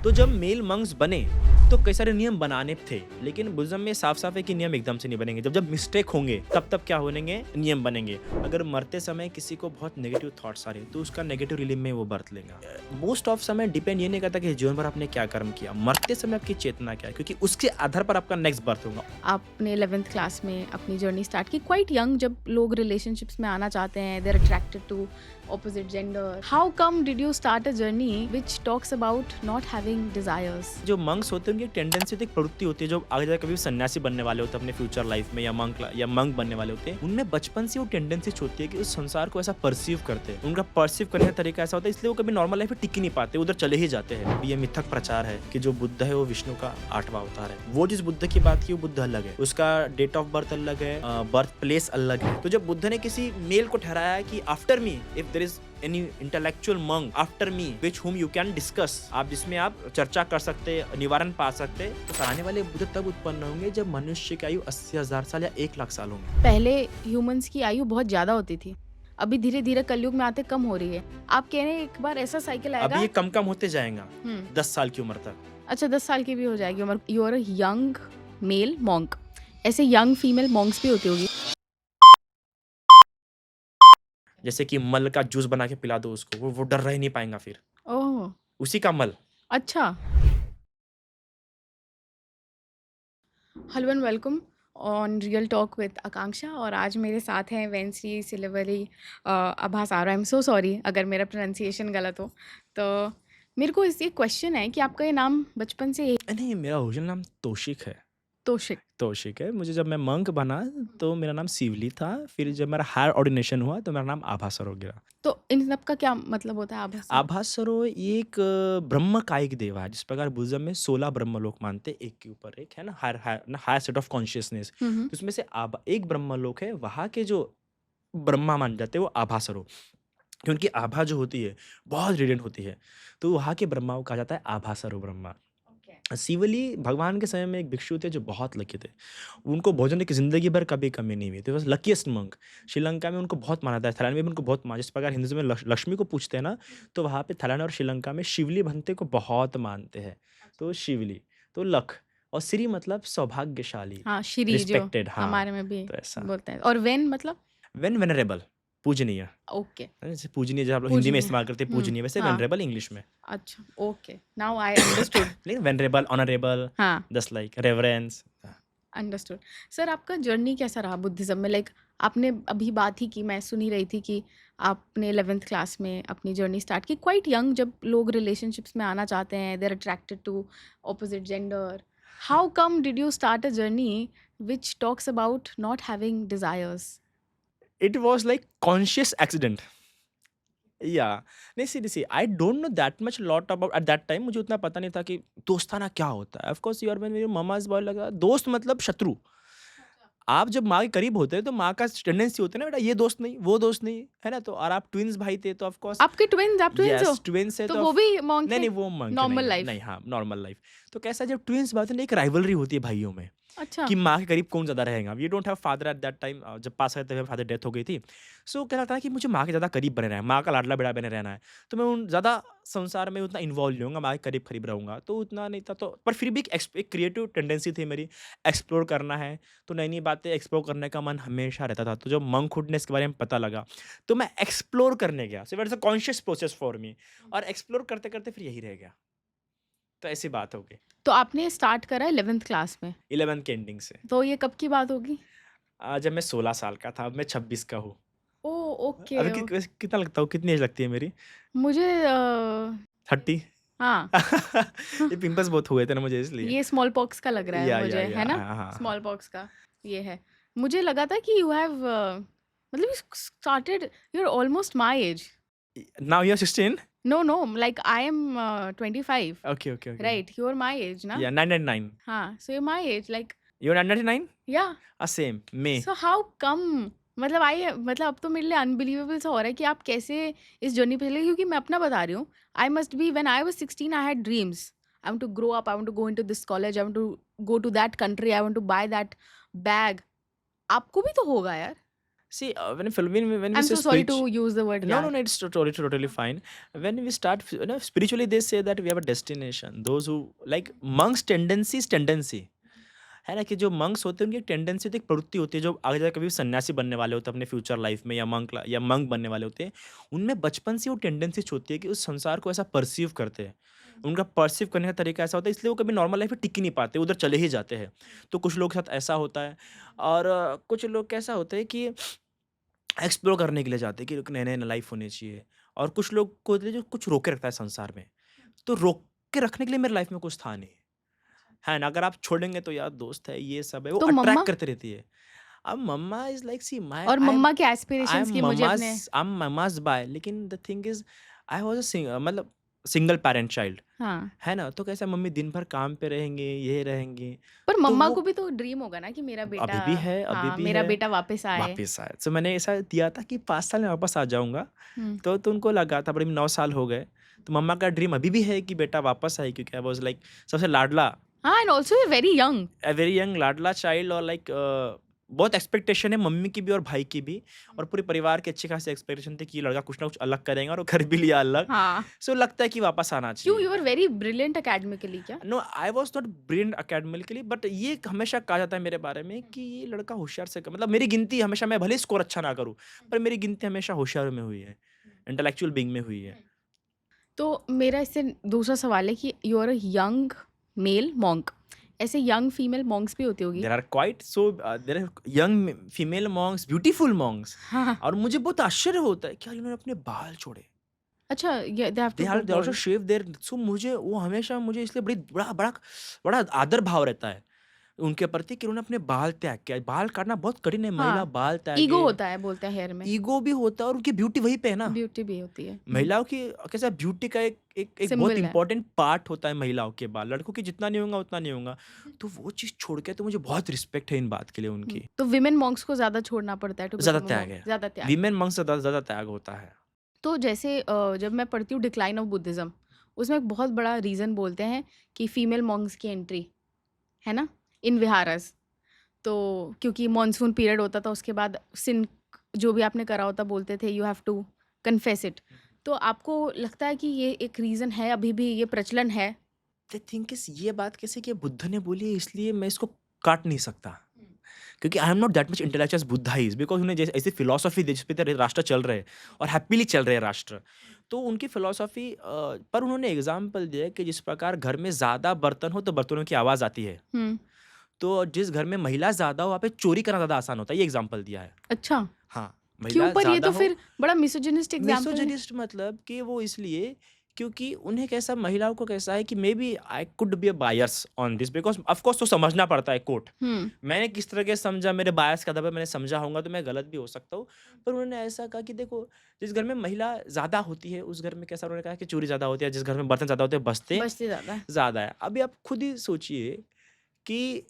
तो जब mail monks बने तो कई सारे नियम बनाने थे, लेकिन बुद्धिज्म में साफ-साफ है कि नियम एकदम से नहीं बनेंगे। जब-जब मिस्टेक होंगे तब-तब क्या बनेंगे? नियम बनेंगे। अगर मरते समय किसी को बहुत नेगेटिव थॉट्स आ रहे हैं तो उसका नेगेटिव रिलीम में वो बरत लेगा। मोस्ट ऑफ समय डिपेंड ये नहीं करता कि जीवन भर आपने क्या कर्म किया, मरते समय आपकी चेतना क्या है, क्योंकि उसके आधार पर आपका नेक्स्ट बर्थ होगा। आपने 11th क्लास में अपनी जर्नी स्टार्ट की क्वाइट यंग, जब लोग रिलेशनशिप्स में आना चाहते हैं, they are attracted to opposite gender. How come did you start a journey which talks about not having desires? जो मंक्स होते हैं उनकी एक टेंडेंसी होती है, एक प्रवृत्ति होती है, जो आगे जाकर कभी सन्यासी बनने वाले होते हैं अपने फ्यूचर लाइफ में, या मंक बनने वाले होते हैं, उनमें बचपन से वो टेंडेंसी होती है कि उस संसार को ऐसा परसीव करते हैं। उनका परसीव करने का तरीका ऐसा होता है, इसलिए वो कभी नॉर्मल लाइफ में टिक ही नहीं पाते, उधर चले ही जाते हैं। ये मिथक प्रचार है कि जो बुद्ध है वो विष्णु का 8वां अवतार है। वो जिस बुद्ध की बात की वो बुद्ध अलग है, उसका डेट ऑफ बर्थ अलग है, बर्थ प्लेस अलग है। तो जब बुद्ध ने किसी मेल को ठहराया कि after me if there is any intellectual monk after me with whom you can discuss, आप जिसमें आप चर्चा कर सकते, निवारण पा सकते, तो आने वाले बुद्ध तब उत्पन्न होंगे जब मनुष्य की आयु 80,000 साल या 1 लाख साल होंगे। पहले ह्यूमंस की आयु बहुत ज्यादा होती थी, अभी धीरे धीरे कलयुग में आते कम हो रही है। आप कह रहे हैं एक बार ऐसा साइकिल आएगा? अभी ये कम कम होते जाएगा 10 साल की उम्र तक। अच्छा, 10 साल की भी हो जाएगी उम्र। You are a young male monk, ऐसे यंग फीमेल मॉन्क्स भी होती होगी? जैसे कि मल का जूस बना के पिला दो उसको, वो डर रह ही नहीं पाएगा फिर, ओह उसी का मल। अच्छा। Hello and welcome on real talk with Akanksha, और आज मेरे साथ हैं वेंसी सिल्वरी Abhas R. I am so sorry अगर मेरा प्रोनाउंसिएशन गलत हो। तो मेरे को इस ये क्वेश्चन है कि आपका ये नाम बचपन से नहीं, मेरा ओरिजिनल नाम तोशिक है। तोशिक? तौशिक है। मुझे जब मैं मंक बना तो मेरा नाम शिवली था, फिर जब मेरा हायर ऑर्डिनेशन हुआ तो मेरा नाम आभासर हो गया। तो इन सब का क्या मतलब होता है आभास? आभासरो ये एक ब्रह्म कायिक देव है, जिस प्रकार बुद्धिज्म में 16 ब्रह्मलोक मानते हैं, एक के ऊपर एक है ना, हायर सेट ऑफ कॉन्शियसनेस। तो उसमें से एक ब्रह्मलोक है, वहाँ के जो ब्रह्मा मान जाते हैं वो आभासरो, क्योंकि आभा जो होती है बहुत रेडियंट होती है, तो वहाँ के ब्रह्मा को कहा जाता है आभासरो ब्रह्मा। शिवली भगवान के समय में एक भिक्षु थे जो बहुत लकी थे, उनको भोजन की जिंदगी भर कभी कमी नहीं हुई थी, बस लकीस्ट मंक। श्रीलंका में उनको बहुत माना था, थाईलैंड में भी उनको बहुत माना, जिस प्रकार हिंदुज़म में लक्ष्मी को पूछते हैं ना, तो वहाँ पे थाईलैंड और श्रीलंका में शिवली भंते को बहुत मानते हैं। तो शिवली, तो लक, और श्री मतलब सौभाग्यशाली, हाँ, श्री जो रिस्पेक्टेड। हाँ, हमारे में भी तो ऐसा बोलते हैं। और वेन मतलब? वेनरेबल, पूजनीय। ओके, जैसे पूजनीय जब आप लोग हिंदी में पूजनीय। इस्तेमाल करते हैं पूजनीय, वैसे हाँ, वेनरेबल इंग्लिश में। अच्छा, ओके, नाउ आई अंडरस्टूड। लेकिन वेनरेबल, ऑनरेबल, हाँ, just like reverence. Understood. Sir, आपका जर्नी कैसा रहा बुद्धिज्म में? लाइक आपने अभी बात ही की, मैं सुन ही रही थी कि आपने 11th क्लास में अपनी जर्नी स्टार्ट की क्वाइट यंग, जब लोग रिलेशनशिप्स में आना चाहते हैं, they are attracted to opposite gender. How come did you start a journey which talks about not having desires? It was like conscious accident. या नहीं, seriously I don't know that much lot about at that time. मुझे उतना पता नहीं था कि दोस्ताना क्या होता है। Of course you are when your mama's boy लगा, दोस्त मतलब शत्रु। आप जब माँ के करीब होते हैं तो माँ का टेंडेंसी होता है ना, बेटा ये दोस्त नहीं, वो दोस्त नहीं, है ना? तो और आप ट्विन्स भाई थे तो ऑफ कोर्स आपके ट्विन्स? आप ट्विन्स हो? यस, ट्विन्स है तो तो वो भी मॉन्क नहीं, थे? नहीं वो मंक नहीं नॉर्मल है। लाइफ? नहीं, हाँ, नॉर्मल लाइफ। तो कैसा जब ट्विन्स बात है ना, एक राइवलरी होती है भाइयों में अच्छा। कि माँ के करीब कौन ज़्यादा रहेगा। We don't have father at that time, जब पास आए तब फादर डेथ हो गई थी। सो कह रहा था कि मुझे माँ के ज़्यादा करीब बने रहना है, माँ का लाडला बेटा बने रहना है। तो मैं उन ज़्यादा संसार में उतना इन्वॉल्व नहीं होऊँगा, माँ के करीब-करीब रहूँगा, तो उतना नहीं था। तो पर फिर भी एक क्रिएटिव टेंडेंसी थी मेरी, एक्सप्लोर करना है, तो नई-नई बातें एक्सप्लोर करने का मन हमेशा रहता था। तो जब मंकहुडनेस के बारे में पता लगा, तो मैं एक्सप्लोर करने गया। So it's a conscious process for me, और एक्सप्लोर करते-करते फिर यही रह गया। तो ऐसी बात हो गई तो आपने स्टार्ट करा 11th क्लास में, 11th के एंडिंग से। तो ये कब की बात होगी? जब मैं 16 साल का था, अब मैं 26 का हूँ। ओह, ओके। अभी वैसे कितना लगता हूँ, कितनी एज लगती है मेरी? मुझे 30? हाँ। ये पिंपल्स बहुत हुए थे ना मुझे, इसलिए। ये स्मॉल पॉक्स का लग रहा है मुझे, है ना? हाँ, हाँ, स्मॉल हाँ। पॉक्स का ये है। मुझे लगा था कि यू हैव मतलब you started, you are almost my age. Now you are 16? No no, like I am 25, okay, okay, okay. Right? You are my age ना? या 999। हाँ, so you my age, like you are 999? Yeah. Same, May. So how come? मतलब मतलब अब तो मेरे लिए unbelievable सा हो रहा है कि आप कैसे इस जर्नी पे चले, क्योंकि मैं अपना बता रही हूँ। I must be, when I was 16 I had dreams. I want to grow up, I want to go into this college, I want to go to that country, I want to buy that bag. आपको भी तो होगा यार। See, when we I'm say so sorry to spirit, use the word no, no, यार. no, it's totally fine. When we start, spiritually, they say that we have a destination. Those who like monks' tendency है ना कि जो monks होते हैं उनकी एक tendency होती है, एक प्रवृत्ति होती है जो आगे जाकर कभी भी सन्यासी बनने वाले होते हैं अपने फ्यूचर लाइफ में, या मंक बनने वाले होते हैं। उनमें बचपन से वो टेंडेंसी होती है कि उस संसार को ऐसा परसीव करते हैं। उनका परसीव करने का तरीका ऐसा होता है, इसलिए वो कभी नॉर्मल लाइफ में टिक ही नहीं पाते, उधर चले ही जाते हैं। तो कुछ लोग के साथ ऐसा होता है, और कुछ लोग कैसा होता है कि एक्सप्लोर करने के लिए जाते हैं कि नए नए लाइफ होनी चाहिए। और कुछ लोग को होते हैं जो कुछ रोके रखता है संसार में, तो रोक के रखने के लिए मेरे लाइफ में कुछ था नहीं, है ना? अगर आप छोड़ेंगे तो यार दोस्त है, ये सब है, वो तो अट्रैक्ट मम्मा करती रहती है। अब मम्मा इज़ लाइक सी माय और आई एम मम्मा के आई एस्पिरेशंस एम की मुझे अपने मम्माज़ बॉय, लेकिन the thing is I was मतलब सिंगल पैरेंट चाइल्ड, हाँ, है ना? तो कैसा मम्मी दिन भर काम पे रहेंगे, ये रहेंगे, पर तो मम्मा वो को भी तो ड्रीम होगा ना कि मेरा बेटा, अभी भी है, अभी हाँ, भी मेरा है, बेटा वापस आए. वापिस आए। तो मैंने ऐसा दिया था कि 5 साल में वापस आ जाऊँगा, हुँ. तो उनको लगा था, बड़ी 9 साल हो गए। तो मम्मा का ड्रीम अभी भी है कि बेटा वापस आए, क्योंकि आई वाज़ लाइक सबसे लाडला, हाँ, and also you very young. A very young लाडला चाइल्ड, और लाइक बहुत एक्सपेक्टेशन है मम्मी की भी और भाई की भी, और पूरे परिवार की अच्छी खासी एक्सपेक्टेशन थी कि ये लड़का कुछ ना कुछ अलग करेगा, और वो कर भी लिया अलग। हाँ. सो लगता है कि वापस आना क्यों, चाहिए। You are very brilliant academically क्या? No, I was not brilliant academically, but ये हमेशा कहा जाता है मेरे बारे में कि ये लड़का होशियार से मतलब मेरी गिनती हमेशा, मैं भले स्कोर अच्छा ना करूँ, पर मेरी गिनती हमेशा होशियार में हुई है, इंटेलेक्चुअल बीइंग में हुई है। तो मेरा इससे दूसरा सवाल है कि you are a young male monk, ऐसे यंग फीमेल मॉन्क्स भी होती होगी. There are quite so there are young female monks, beautiful monks, हाँ. और मुझे बहुत आश्चर्य होता है कि यार इन्होंने अपने बाल छोड़े। अच्छा, ये they have to go they also bald. Shave there, so मुझे वो हमेशा मुझे इसलिए बड़ा बड़ा बड़ा आदर भाव रहता है उनके प्रति कि उन्होंने अपने बाल त्याग किया। बाल काटना बहुत कठिन है, महिला हाँ, बाल ईगो त्यागे, होता है बोलते हैं हेयर में, ईगो भी होता है, और उनकी ब्यूटी वहीं पे है ना। ब्यूटी भी होती है. महिलाओं की कैसा ब्यूटी का एक बहुत सिंबल है. इंपॉर्टेंट पार्ट होता है महिलाओं के बाल, लड़कों की जितना नहीं होगा उतना नहीं होगा। तो वो चीज़ छोड़ के, तो मुझे बहुत रिस्पेक्ट है इन बात के लिए उनकी। तो विमेन मॉन्क्स को ज़्यादा छोड़ना पड़ता है टू ज़्यादा बिकम अ त्याग मॉन्क, है, ज़्यादा त्याग. वीमेन मंक्स ज़्यादा ज़्यादा त्याग होता है। तो जैसे जब मैं पढ़ती हूँ डिक्लाइन ऑफ बुद्धिज़्म, उसमें एक बहुत बड़ा रीज़न बोलते हैं कि फीमेल मॉन्क्स की एंट्री, है ना, इन विहारास. तो क्योंकि मॉनसून पीरियड होता था, उसके बाद सिन जो भी आपने करा होता बोलते थे you have to confess it. तो आपको लगता है कि ये एक रीज़न है, अभी भी ये प्रचलन है? द थिंक इज़, ये बात कैसे कि बुद्ध ने बोली है, इसलिए मैं इसको काट नहीं सकता। क्योंकि आई am not that much intellectual as Buddha is, because उन्हें जैसे ऐसी फिलॉसफी दी जिस पे तेरे राष्ट्र चल रहे हैं, और हैप्पीली चल रहे हैं राष्ट्र। तो उनकी फिलॉसफी पर उन्होंने एग्ज़ाम्पल दिया है कि जिस प्रकार घर में ज़्यादा बर्तन हो तो बर्तनों की आवाज़ आती है। हुँ. तो जिस घर में महिला ज़्यादा हो, वहाँ पे चोरी करना ज़्यादा आसान होता है, ये एग्ज़ाम्पल दिया है। अच्छा, हाँ, क्यों? महिला पर ये ज़्यादा तो हो, फिर बड़ा मिसोजिनिस्ट एग्ज़ाम्पल है. मिसोजिनिस्ट मतलब कि वो इसलिए क्योंकि उन्हें कैसा, महिलाओं को कैसा है कि maybe I could be a bias on this, because of course तो समझना पड़ता है कोट। हुँ. मैंने किस तरह के समझा, मेरे बायस के आधार पर मैंने समझा होगा, तो मैं गलत भी हो सकता हूँ। पर उन्होंने ऐसा कहा कि देखो, जिस घर में महिला ज़्यादा होती है उस घर में कैसा, उन्होंने कहा कि चोरी ज़्यादा होती है, जिस घर में बर्तन ज़्यादा होते हैं बचते बचते ज़्यादा है. ज़्यादा है। अभी आप खुद ही सोचिए कि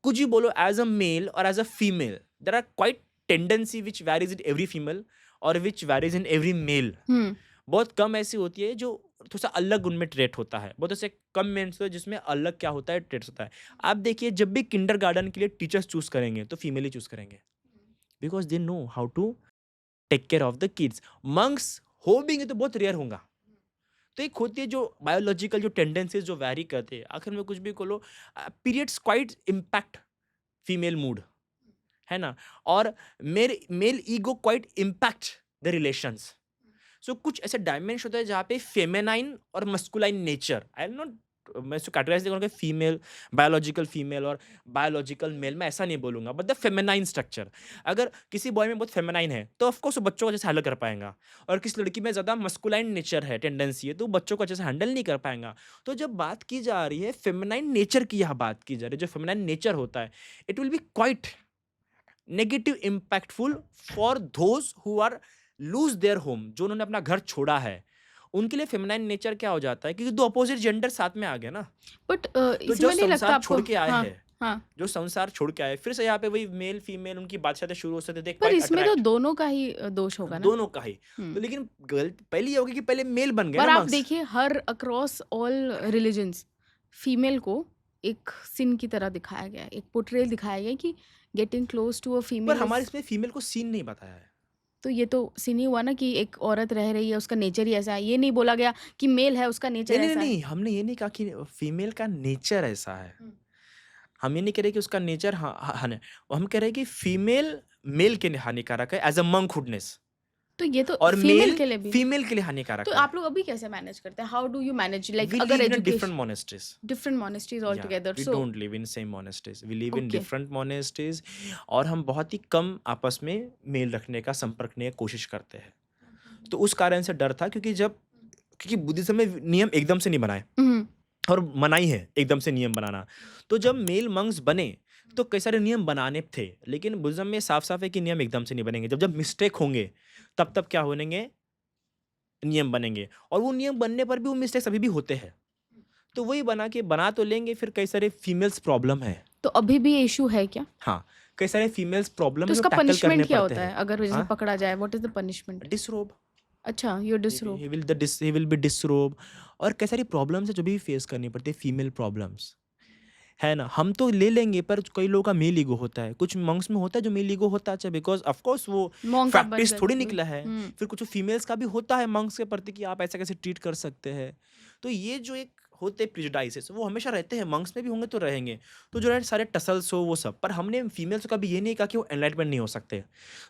कुछ ही बोलो, एज़ अ मेल और as a female there are quite tendency which varies in every female और which varies in every male. हुँ. बहुत कम ऐसी होती है जो थोड़ा-सा अलग उनमें ट्रेट होता है। बहुत ऐसे कम मेंस होते हैं जिसमें अलग क्या होता है, ट्रेट्स होता है। आप देखिए, जब भी किंडरगार्टन के लिए टीचर्स चूज़ करेंगे तो फीमेल ही चूज़ करेंगे। Because they know how to take care of the kids. Monks हो भी तो बहुत रेयर होगा। तो एक होती है जो बायोलॉजिकल जो टेंडेंसीज़ जो वैरी करते हैं। आखिर में कुछ भी बोलो, periods quite impact female mood, है ना? और male ego quite impact the relations. So कुछ ऐसे डायमेंशन होता है जहाँ पे फेमिनाइन और masculine nature, I am not, मैं इसको कैटेगराइज नहीं करूँगा फीमेल, बायोलॉजिकल फीमेल और बायोलॉजिकल मेल, मैं ऐसा नहीं बोलूँगा, बट द फेमिनाइन स्ट्रक्चर। अगर किसी बॉय में बहुत फेमिनाइन है तो ऑफकोर्स वो बच्चों को अच्छे से हैंडल कर पाएगा, और किसी लड़की में ज़्यादा मस्कुलाइन नेचर है, टेंडेंसी है, तो वो बच्चों को अच्छे से हैंडल नहीं कर पाएगा। तो जब बात की जा रही है फेमिनाइन नेचर की, यह बात की जा रही है, जो फेमिनाइन नेचर होता है, it will be quite negative impactful for those who are lose their home, जो उन्होंने अपना घर छोड़ा है, उनके लिए फेमिनाइन नेचर क्या हो जाता है, क्योंकि दो अपोजिट जेंडर साथ में आ गए ना। बट तो जो इसमें नहीं लगता संसार आपको? छोड़ के आए हाँ, हैं, हाँ. जो संसार छोड़ के आए, फिर से यहाँ पे वही मेल फीमेल उनकी बातचीतें शुरू हो सकते, दे पर क्वाइट इसमें तो अट्रैक्ट, दोनों का ही दोष होगा ना? दोनों का ही। हुँ. तो लेकिन गलत पहली ये होगी कि पहले मेल बन गए पर ना आप मंक्स। देखिए हर अक्रॉस ऑल रिलिजन्स फीमेल को एक सिन की तरह दिखाया गया है, एक पोर्ट्रेयल दिखाया गया है कि गेटिंग क्लोज टू अ पर फीमेल हमारे इज, इसमें फीमेल को सीन नहीं बताया है। तो ये तो सीन ही हुआ ना कि एक औरत रह रही है, उसका नेचर ही ऐसा है। ये नहीं बोला गया कि मेल है उसका नेचर नहीं, नहीं, नहीं, ऐसा है। नहीं, हमने ये नहीं कहा कि फीमेल का नेचर ऐसा है। हम्म। हम ये नहीं कह रहे कि उसका नेचर हम कह रहे हैं कि फीमेल मेल के लिए हानिकारक है एज़ अ मंकहुडनेस, तो ये तो और फीमेल मेल के लिए भी। फीमेल के लिए तो हानिकारक है। आप लोग अभी कैसे मैनेज करते हैं? How do you manage, like we अगर live in a education, different monasteries. Different monasteries all या together, we so don't live in same monasteries, we live in okay. Different monasteries. और हम बहुत ही कम आपस में मेल रखने का, संपर्क करने की कोशिश करते हैं। तो उस कारण से डर था, क्योंकि बुद्धिज्म में नियम एकदम से नहीं बनाए, हम्म। और मनाही है एकदम से नियम बनाना। तो जब मेल मंक्स बने तो कई सारे नियम बनाने थे, लेकिन बुद्धिज्म में साफ साफ है कि नियम एकदम से नहीं बनेंगे। जब जब मिस्टेक होंगे तब तब क्या होंगे, नियम बनेंगे। और वो नियम बनने पर भी वो मिस्टेक्स अभी भी होते हैं। तो वही बना तो लेंगे, फिर कई सारे फीमेल्स प्रॉब्लम है। तो अभी भी ये इशू है क्या? हाँ, कई सारे फीमेल्स प्रॉब्लम तो है जो इसका टैकल करने पनिशमेंट क्या पड़ते होता हैं। है अगर जैसे हाँ, पकड़ा जाए? What is the punishment? Disrobe, अच्छा, you disrobe. He will be disrobe. और कई सारी प्रॉब्लम्स है जो भी फेस करनी पड़ती है, फीमेल प्रॉब्लम्स है ना। हम तो ले लेंगे, पर कई लोगों का मेल ईगो होता है, कुछ मंक्स में होता है जो मेल ईगो होता है। अच्छा, बिकॉज ऑफ कोर्स वो मॉन्क आप बन प्रैक्टिस गए थोड़ी तो निकला है। हम्म। फिर कुछ फीमेल्स का भी होता है मंक्स के प्रति कि आप ऐसा कैसे ट्रीट कर सकते हैं। तो ये जो एक होते प्रिजुडाइसेस वो हमेशा रहते हैं, मंक्स में भी होंगे तो रहेंगे। तो जो है सारे टसल्स हो वो सब, पर हमने फीमेल्स को कभी ये नहीं कहा कि वो एनलाइटमेंट नहीं हो सकते।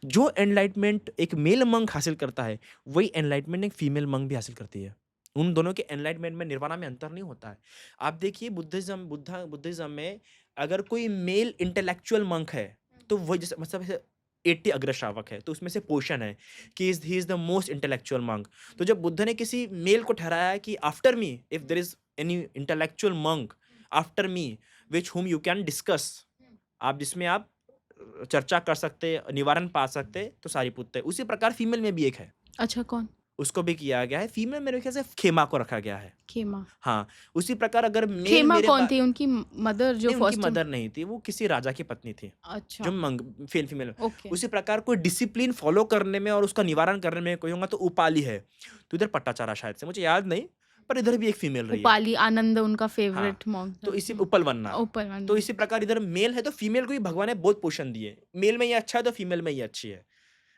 जो एनलाइटमेंट एक मेल मंक हासिल करता है, वही एनलाइटमेंट एक फीमेल मंक भी हासिल करती है। उन दोनों के एनलाइटमेंट में, निर्वाणा में अंतर नहीं होता है। आप देखिए बुद्धिज्म में अगर कोई मेल इंटेलेक्चुअल मंक है, तो वो जैसे मतलब 80 अग्र श्रावक है, तो उसमें से पोषण है कि he is the most intellectual monk. तो जब बुद्ध ने किसी मेल को ठहराया है कि after me if there is any intellectual monk after me which whom you can discuss, आप जिसमें आप चर्चा कर सकते, निवारण पा सकते, तो सारीपुत्त है। उसी प्रकार फीमेल में भी एक है, अच्छा, कौन? उसको भी किया गया है। फीमेल मेरे ख्याल से खेमा को रखा गया है। खेमा। हाँ, उसी प्रकार अगर मेल खेमा मेरे कौन पा थी? उनकी मदर जो नहीं, उनकी फर्स्ट? मदर नहीं थी, वो किसी राजा की पत्नी थी, जो अच्छा। फीमेल। ओके। उसी प्रकार कोई डिसिप्लिन फॉलो करने में और उसका निवारण करने में कोई होगा तो उपाली है। तो इधर पट्टाचारा शायद से, मुझे याद नहीं, पर इधर भी एक फीमेल रही है। उपाली आनंद उनका हाँ, फेवरेट मॉन्क तो था। इसी उपलवन्ना। ऊपर तो वाला। इसी प्रकार इधर मेल है तो फीमेल को भी भगवान ने बहुत पोषण दिए। मेल में ये अच्छा है तो फीमेल में ये अच्छी है,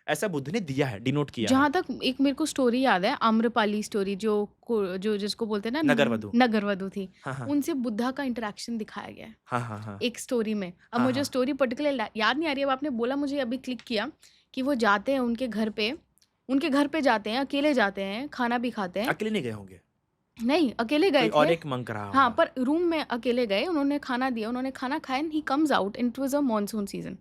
ऐसा बुद्ध ने दिया है, डिनोट किया है। जहाँ तक एक मेरे को स्टोरी याद है, आम्रपाली स्टोरी, जो जिसको बोलते हैं ना, नगरवधु। नगरवधु थी। हाँ, हाँ, उनसे बुद्धा का इंटरेक्शन दिखाया गया है हाँ, हाँ, हाँ, एक स्टोरी में। अब हाँ, मुझे हाँ। स्टोरी पर्टिकुलर याद नहीं आ रही है। अब आपने बोला मुझे अभी क्लिक किया कि वो जाते हैं उनके घर पे जाते हैं, अकेले जाते हैं, खाना भी खाते हैं। अकेले नहीं गए होंगे, नहीं, अकेले कोई गए और थे। एक मंक रहा हाँ, होगा। पर रूम में अकेले गए, उन्होंने खाना दिया, उन्होंने खाना खाया and he comes out, it was a monsoon season.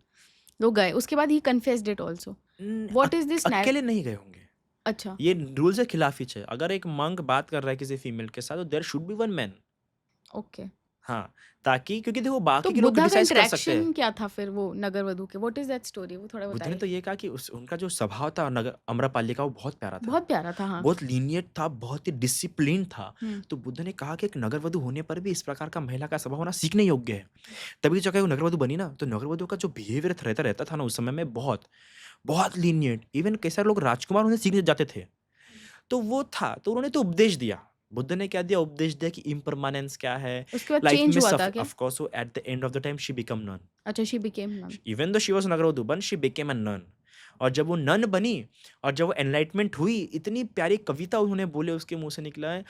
वो गए, उसके बाद he confessed it also. What is this नैर अकेले नहीं गए होंगे, अच्छा, ये रूल से खिलाफ ही है। अगर एक मंक बात कर रहा है किसी फीमेल के साथ, तो there should be one man. Okay. हाँ, ताकि क्योंकि देखो तो बाकी के लोग बुद्धा का क्रिटिसाइज कर सकते हैं। इंटरेक्शन क्या था फिर वो नगरवधु के? What is that story? वो थोड़ा बुद्ध ने बताइए। तो ये कहा कि उनका जो स्वभाव था नगर अम्रपाली का, वो बहुत प्यारा था, बहुत प्यारा था, हाँ। बहुत लीनियंट था, बहुत ही डिसिप्लिन था। हुँ। तो बुद्ध ने कहा कि एक नगरवधु होने पर भी इस प्रकार का महिला का स्वभाव होना सीखने योग्य है। तभी तो जगह वो नगरवधु बनी ना। तो नगरवधु का जो बिहेवियर रहता रहता था ना उस समय में, बहुत बहुत लीनियंट, इवन कई सारे लोग राजकुमार उन्हें सीखने जाते थे। तो वो था, तो उन्होंने तो उपदेश दिया। बुद्ध ने क्या दिया? उपदेश दिया कि इम्परमानेंस क्या है, उसके बाद लाइफ चेंज में हुआ सफ था क्या? ऑफ कोर्स वो at the end of the time she become nun. अच्छा, she became nun. Even though she was नगरोदुबन, शी बिकेम अ नन। और जब वो नन बनी और जब वो एनलाइटमेंट हुई, इतनी प्यारी कविता उन्होंने बोले, उसके मुंह से निकला है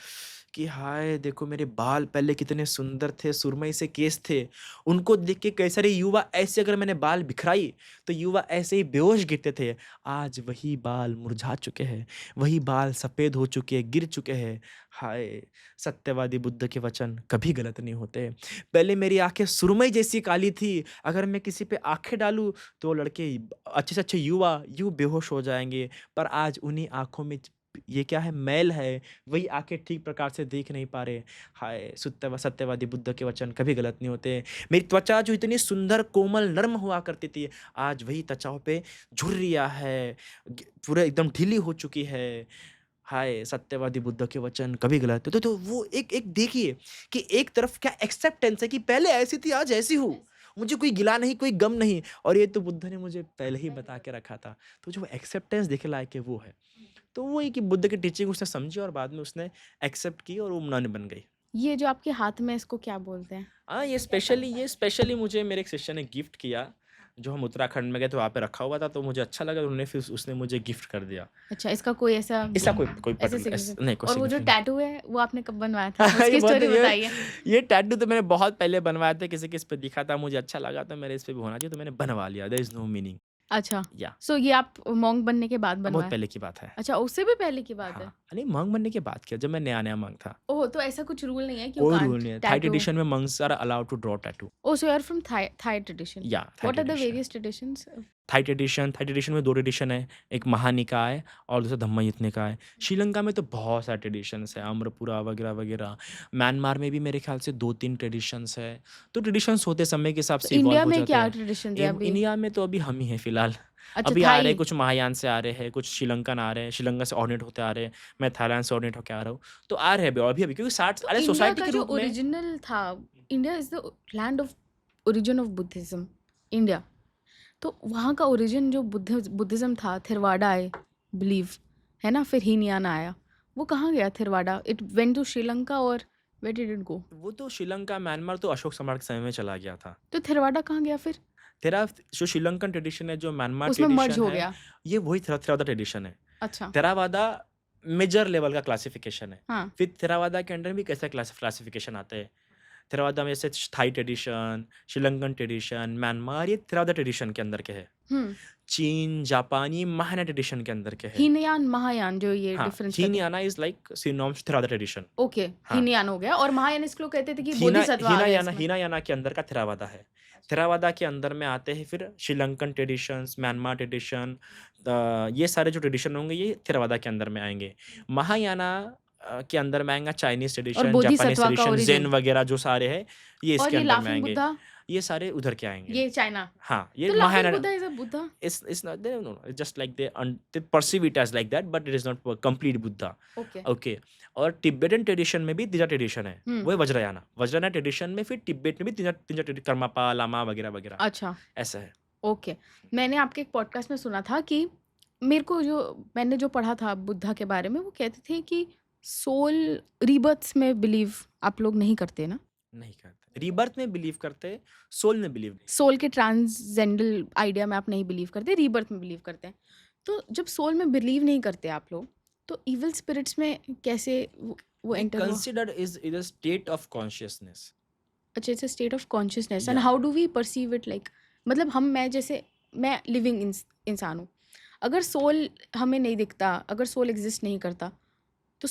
कि हाय देखो मेरे बाल पहले कितने सुंदर थे, सुरमई से केस थे, उनको देख के कई सारे युवा ऐसे, अगर मैंने बाल बिखराई तो युवा ऐसे ही बेहोश गिरते थे। आज वही बाल मुरझा चुके हैं, वही बाल सफ़ेद हो चुके हैं, गिर चुके हैं। हाय, सत्यवादी बुद्ध के वचन कभी गलत नहीं होते। पहले मेरी आंखें सुरमई जैसी काली थी, अगर मैं किसी पे आंखें डालूं तो वो लड़के अच्छे से अच्छे युवा यूं बेहोश हो जाएंगे। पर आज उन्हीं आंखों में ये क्या है? मैल है, वही आंखें ठीक प्रकार से देख नहीं पा रहे। हाय, सत्यवादी बुद्ध के वचन कभी गलत नहीं होते। मेरी त्वचा जो इतनी सुंदर कोमल नर्म हुआ करती थी, आज वही त्वचाओं पे झुर्रियाँ है, पूरा एकदम ढीली हो चुकी है। हाय, सत्यवादी बुद्ध के वचन कभी गलत तो वो एक एक देखिए कि एक तरफ क्या एक्सेप्टेंस है कि पहले ऐसी थी आज ऐसी हूँ, मुझे कोई गिला नहीं, कोई गम नहीं। और ये तो बुद्ध ने मुझे पहले ही बता के रखा था। तो जो एक्सेप्टेंस दिखे लायक है वो है। तो वही कि बुद्ध की टीचिंग उसने समझी और बाद में उसने एक्सेप्ट की और वो नन बन गई। ये जो आपके हाथ में है, इसको क्या बोलते हैं? हाँ, ये स्पेशली मुझे मेरे एक सिस्टर ने गिफ्ट किया, जो हम उत्तराखंड में गए थे वहाँ पे रखा हुआ था, तो मुझे अच्छा लगा, उन्होंने फिर उसने मुझे गिफ्ट कर दिया। अच्छा, इसका कोई ऐसा इसका कोई कोई ऐसे पर्टिकुलर सिग्निफिकेंट, नहीं, कोई और वो जो सिग्निफिकेंट टैटू है, वो आपने कब बनवाया था? ये उसकी बहुत स्टोरी ये बताइए। ये टैटू तो मैंने बहुत पहले बनवाए थे, किसी के इस पे दिखा था, मुझे अच्छा लगा, तो मेरे इस पे भी होना चाहिए, तो मैंने बनवा लिया। There is no meaning. अच्छा, या सो ये आप मॉन्क बनने के बाद बहुत बनवाया? पहले की बात है। अच्छा, उससे भी पहले की बात है? हाँ, नहीं मंक बनने के बाद क्या, जब मैं नया-नया मंक था। ओह! तो ऐसा कुछ रूल नहीं है कि यू कोई रूल कांट नहीं है। Thai tattoo? ट्रेडिशन में monks are allowed to draw tattoo. Oh! So you are from Thai tradition. या Thai what are the tradition. Various traditions? Thai tradition में 2 ट्रेडिशन है, एक महानिकाय और दूसरा धम्मयुत निकाय। श्रीलंका में तो बहुत सारे ट्रेडिशंस है, अम्रपुरा वगैरह-वगैरह। म्यांमार में भी मेरे ख्याल से 2-3 ट्रेडिशंस है। तो ट्रेडिशंस होते समय के हिसाब तो से इंडिया इवॉल्व हो में जाते क्या हैं। ट्रेडिशंस है अभी? इंडिया में तो अभी हम ही हैं फिलहाल। अच्छा, अभी आ रहे हैं, थाई। कुछ महायान से आ रहे हैं, कुछ श्रीलंकन आ रहे हैं, श्रीलंका से ऑर्डिनेट होते आ रहे हैं, मैं थाईलैंड से ऑर्डिनेट होके आ रहा हूँ। तो आ रहे हैं अभी-अभी क्योंकि 60 तो अरे इंडिया सोसाइटी का के जो रूप में ओरिजिनल था, India is the land of origin of Buddhism, India. तो वहाँ का ओरिजिन जो बुद्धिज़्म था, थेरवाडा आई बिलीव, है ना? फिर हीनयाना आया। वो कहाँ गया थेरवाडा? इट वेंट टू श्रीलंका और वेयर डिड इट गो? वो तो श्रीलंका, म्यांमार तो अशोक सम्राट के समय में चला गया था। तो थेरवाडा कहाँ गया फिर? तेरा जो श्रीलंकन ट्रेडिशन है, जो म्यांमार उसमें मर्ज ट्रेडिशन हो है, गया। ये वही थेरावादा ट्रेडिशन है। अच्छा, थेरावादा मेजर लेवल का क्लासिफिकेशन है। हाँ। फिर थेरावादा के अंडर भी कैसे क्लासिफिकेशन आते हैं। थेरावादा में जैसे Thai tradition, Sri Lankan tradition, Myanmar, ये थेरावादा ट्रेडिशन के अंदर के है। हुँ। चीन, जापान ये महायान ट्रेडिशन के अंदर के है। हीनयान, महायान जो ये हाँ, डिफरेंस करते हैं। Hinayana is like synonyms Theravada tradition. Okay, हाँ। हीनयान हो गया, और महायान इसको कहते थे कि हीना बोधिसत्व आ गए हीनायाना इसमें। हीनायाना के अंदर का थेरावादा है। थेरावादा के अंदर में आते हैं फिर श्रीलंकन ट्रेडिशंस, म्यांमार ट्रेडिशन, ये सारे जो ट्रेडिशन होंगे ये थेरावादा के अंदर में आएँगे। महायाना के अंदर में आएगा चाइनीज़ और ट्रेडिशन, जापानीज़ बोधिसत्व का ट्रेडिशन, ज़ेन ओरिजिन। वगैरह जो सारे हैं, ये और इसके ये अंदर में लाफिंग आएँगे। बुद्धा, ये सारे उधर के आएँगे। ये चाइना। हाँ, ये तो laughing Mahayana Buddha is a Buddha? it's not they no, no, it's just like they perceive it as like that, but it is not complete Buddha. Okay. Okay. और तिब्बतन ट्रेडिशन में भी तीजा ट्रेडिशन है, हुँ। वो है वज्रयाना। वज्रयाना ट्रेडिशन में फिर तिब्बत में भी तीजा तीजा कर्मापा, लामा वगैरह-वगैरह अच्छा, ऐसा है। ओके। मैंने आपके एक पॉडकास्ट में सुना था कि मेरे को जो मैंने जो पढ़ा था बुद्धा के बारे में, वो कहते थे कि सोल रीबर्थ्स में बिलीव आप लोग नहीं करते ना? नहीं करते। रीबर्थ में बिलीव करते, सोल में बिलीव नहीं। सोल के ट्रांसेंडेंटल आइडिया में आप नहीं बिलीव करते, रीबर्थ में बिलीव करते हैं। तो जब सोल में बिलीव नहीं करते आप लोग, तो इविल स्पिरिट्स में कैसे वो We एंटर हुआ? consider is a state of consciousness. अच्छा, it's a state of consciousness, and Yeah. How do we perceive it? Like मतलब मैं जैसे मैं लिविंग इंसान हूँ, अगर सोल हमें नहीं दिखता, अगर सोल एग्जिस्ट नहीं करता, तो